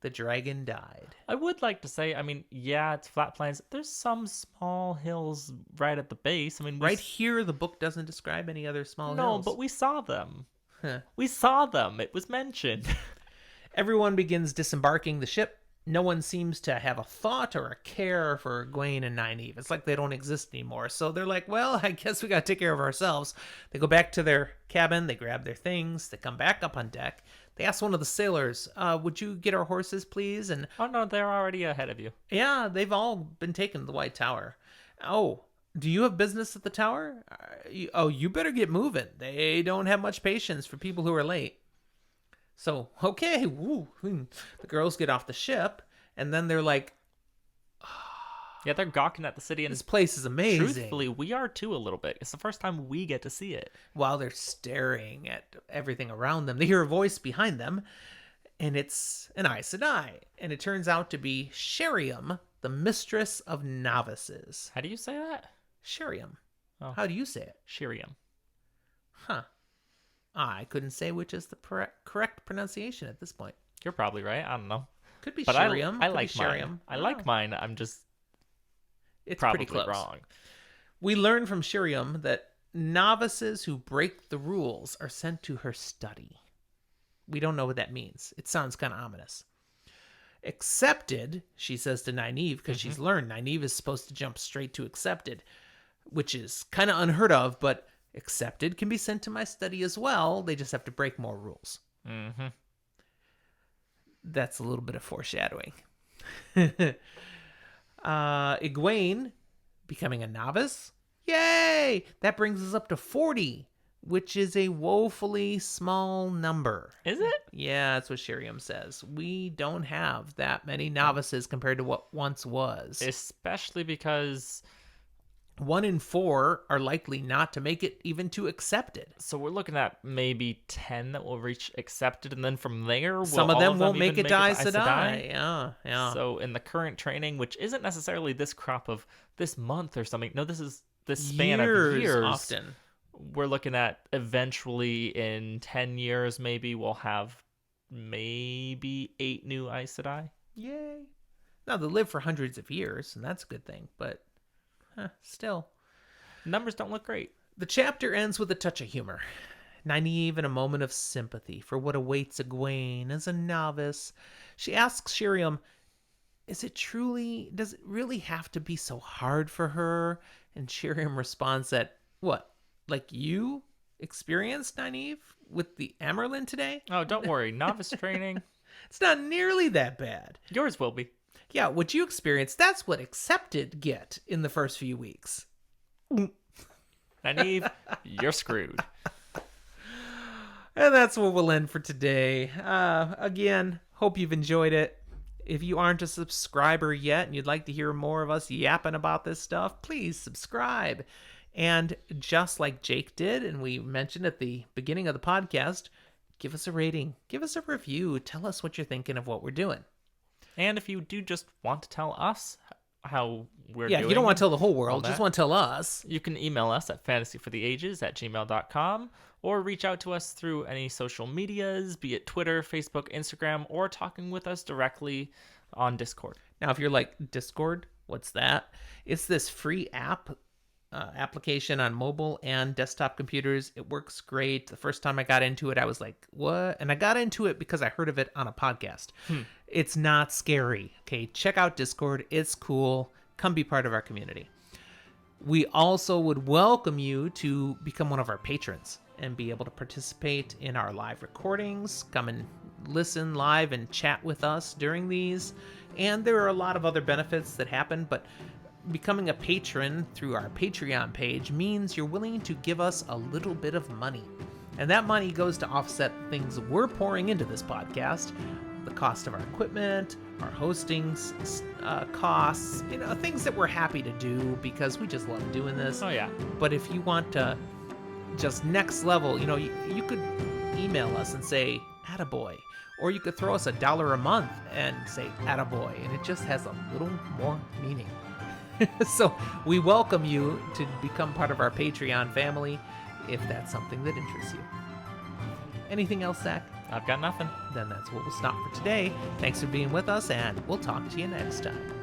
Speaker 2: the dragon died.
Speaker 1: I would like to say, yeah, it's flat plains. There's some small hills right at the base.
Speaker 2: Right here, the book doesn't describe any other small hills.
Speaker 1: No, but we saw them.
Speaker 2: Huh.
Speaker 1: We saw them. It was mentioned.
Speaker 2: Everyone begins disembarking the ship. No one seems to have a thought or a care for Egwene and Nynaeve. It's like they don't exist anymore. So they're like, well, I guess we got to take care of ourselves. They go back to their cabin. They grab their things. They come back up on deck. They ask one of the sailors, would you get our horses, please? And
Speaker 1: Oh, no, they're already ahead of you.
Speaker 2: yeah, they've all been taken to the White Tower. Oh, do you have business at the tower? You better get moving. They don't have much patience for people who are late. So, okay, the girls get off the ship, and then they're like,
Speaker 1: Yeah, they're gawking at the city, and
Speaker 2: this place is amazing.
Speaker 1: truthfully, we are too a little bit. It's the first time we get to see it.
Speaker 2: While they're staring at everything around them, they hear a voice behind them, and it's an Aes Sedai. And it turns out to be Sheriam, the mistress of novices.
Speaker 1: How do you say that?
Speaker 2: Sheriam.
Speaker 1: Oh.
Speaker 2: How do you say it?
Speaker 1: Shiriam.
Speaker 2: Huh. I couldn't say which is the correct pronunciation at this point.
Speaker 1: You're probably right. I don't know.
Speaker 2: Could be
Speaker 1: But
Speaker 2: Shiriam.
Speaker 1: I
Speaker 2: could
Speaker 1: like
Speaker 2: be
Speaker 1: mine.
Speaker 2: Shiriam.
Speaker 1: I like mine. I'm just
Speaker 2: It's
Speaker 1: probably
Speaker 2: pretty close.
Speaker 1: wrong.
Speaker 2: We learn from Shiriam that novices who break the rules are sent to her study. We don't know what that means. It sounds kind of ominous. Accepted, she says to Nynaeve, because she's learned Nynaeve is supposed to jump straight to accepted, which is kind of unheard of, but accepted can be sent to my study as well. They just have to break more rules.
Speaker 1: Mm-hmm.
Speaker 2: That's a little bit of foreshadowing. Egwene becoming a novice. Yay! That brings us up to 40, which is a woefully small number.
Speaker 1: Is it?
Speaker 2: Yeah, that's what Shiriam says. We don't have that many novices compared to what once was.
Speaker 1: Especially because
Speaker 2: 1 in 4 are likely not to make it even to accepted.
Speaker 1: so we're looking at maybe 10 that will reach accepted, and then from there,
Speaker 2: Some of
Speaker 1: all
Speaker 2: them won't
Speaker 1: even
Speaker 2: make it to Aes
Speaker 1: Aes
Speaker 2: Sedai. Yeah.
Speaker 1: So in the current training, which isn't necessarily this crop of this month or something, no, this is this span of years.
Speaker 2: Often.
Speaker 1: We're looking at eventually in 10 years, maybe we'll have maybe 8 new Aes Sedai.
Speaker 2: Yay. Now, they live for hundreds of years, and that's a good thing, but still.
Speaker 1: Numbers don't look great.
Speaker 2: The chapter ends with a touch of humor. Nynaeve in a moment of sympathy for what awaits Egwene as a novice. She asks Shiriam, does it really have to be so hard for her? And Shiriam responds that, what, like you experienced, Nynaeve, with the Amerlin today?
Speaker 1: Oh, don't worry. Novice training.
Speaker 2: It's not nearly that bad.
Speaker 1: Yours will be.
Speaker 2: Yeah, what you experienced, that's what accepted get in the first few weeks.
Speaker 1: Nynaeve, you're screwed.
Speaker 2: And that's where we'll end for today. Again, hope you've enjoyed it. If you aren't a subscriber yet and you'd like to hear more of us yapping about this stuff, please subscribe. And just like Jake did, and we mentioned at the beginning of the podcast, give us a rating, give us a review, tell us what you're thinking of what we're doing.
Speaker 1: And if you do just want to tell us how we're doing.
Speaker 2: Yeah, if you don't want to tell the whole world,
Speaker 1: that,
Speaker 2: just want to tell us.
Speaker 1: You can email us at fantasyfortheages@gmail.com or reach out to us through any social medias, be it Twitter, Facebook, Instagram, or talking with us directly on Discord.
Speaker 2: Now, if you're like, Discord, what's that? It's this free application on mobile and desktop computers. It works great. The first time I got into it, I was like, what? And I got into it because I heard of it on a podcast. It's not scary. Okay, check out Discord. It's cool. Come be part of our community. We also would welcome you to become one of our patrons and be able to participate in our live recordings, come and listen live and chat with us during these. And there are a lot of other benefits that happen, but becoming a patron through our Patreon page means you're willing to give us a little bit of money. And that money goes to offset things we're pouring into this podcast, the cost of our equipment, our hosting costs, things that we're happy to do because we just love doing this.
Speaker 1: Oh, yeah.
Speaker 2: But if you want to just next level, you could email us and say, attaboy. Or you could throw us $1 a month and say, attaboy. And it just has a little more meaning. So we welcome you to become part of our Patreon family if that's something that interests you. Anything else, Zach?
Speaker 1: I've got nothing.
Speaker 2: Then that's where we'll stop for today. Thanks for being with us, and we'll talk to you next time.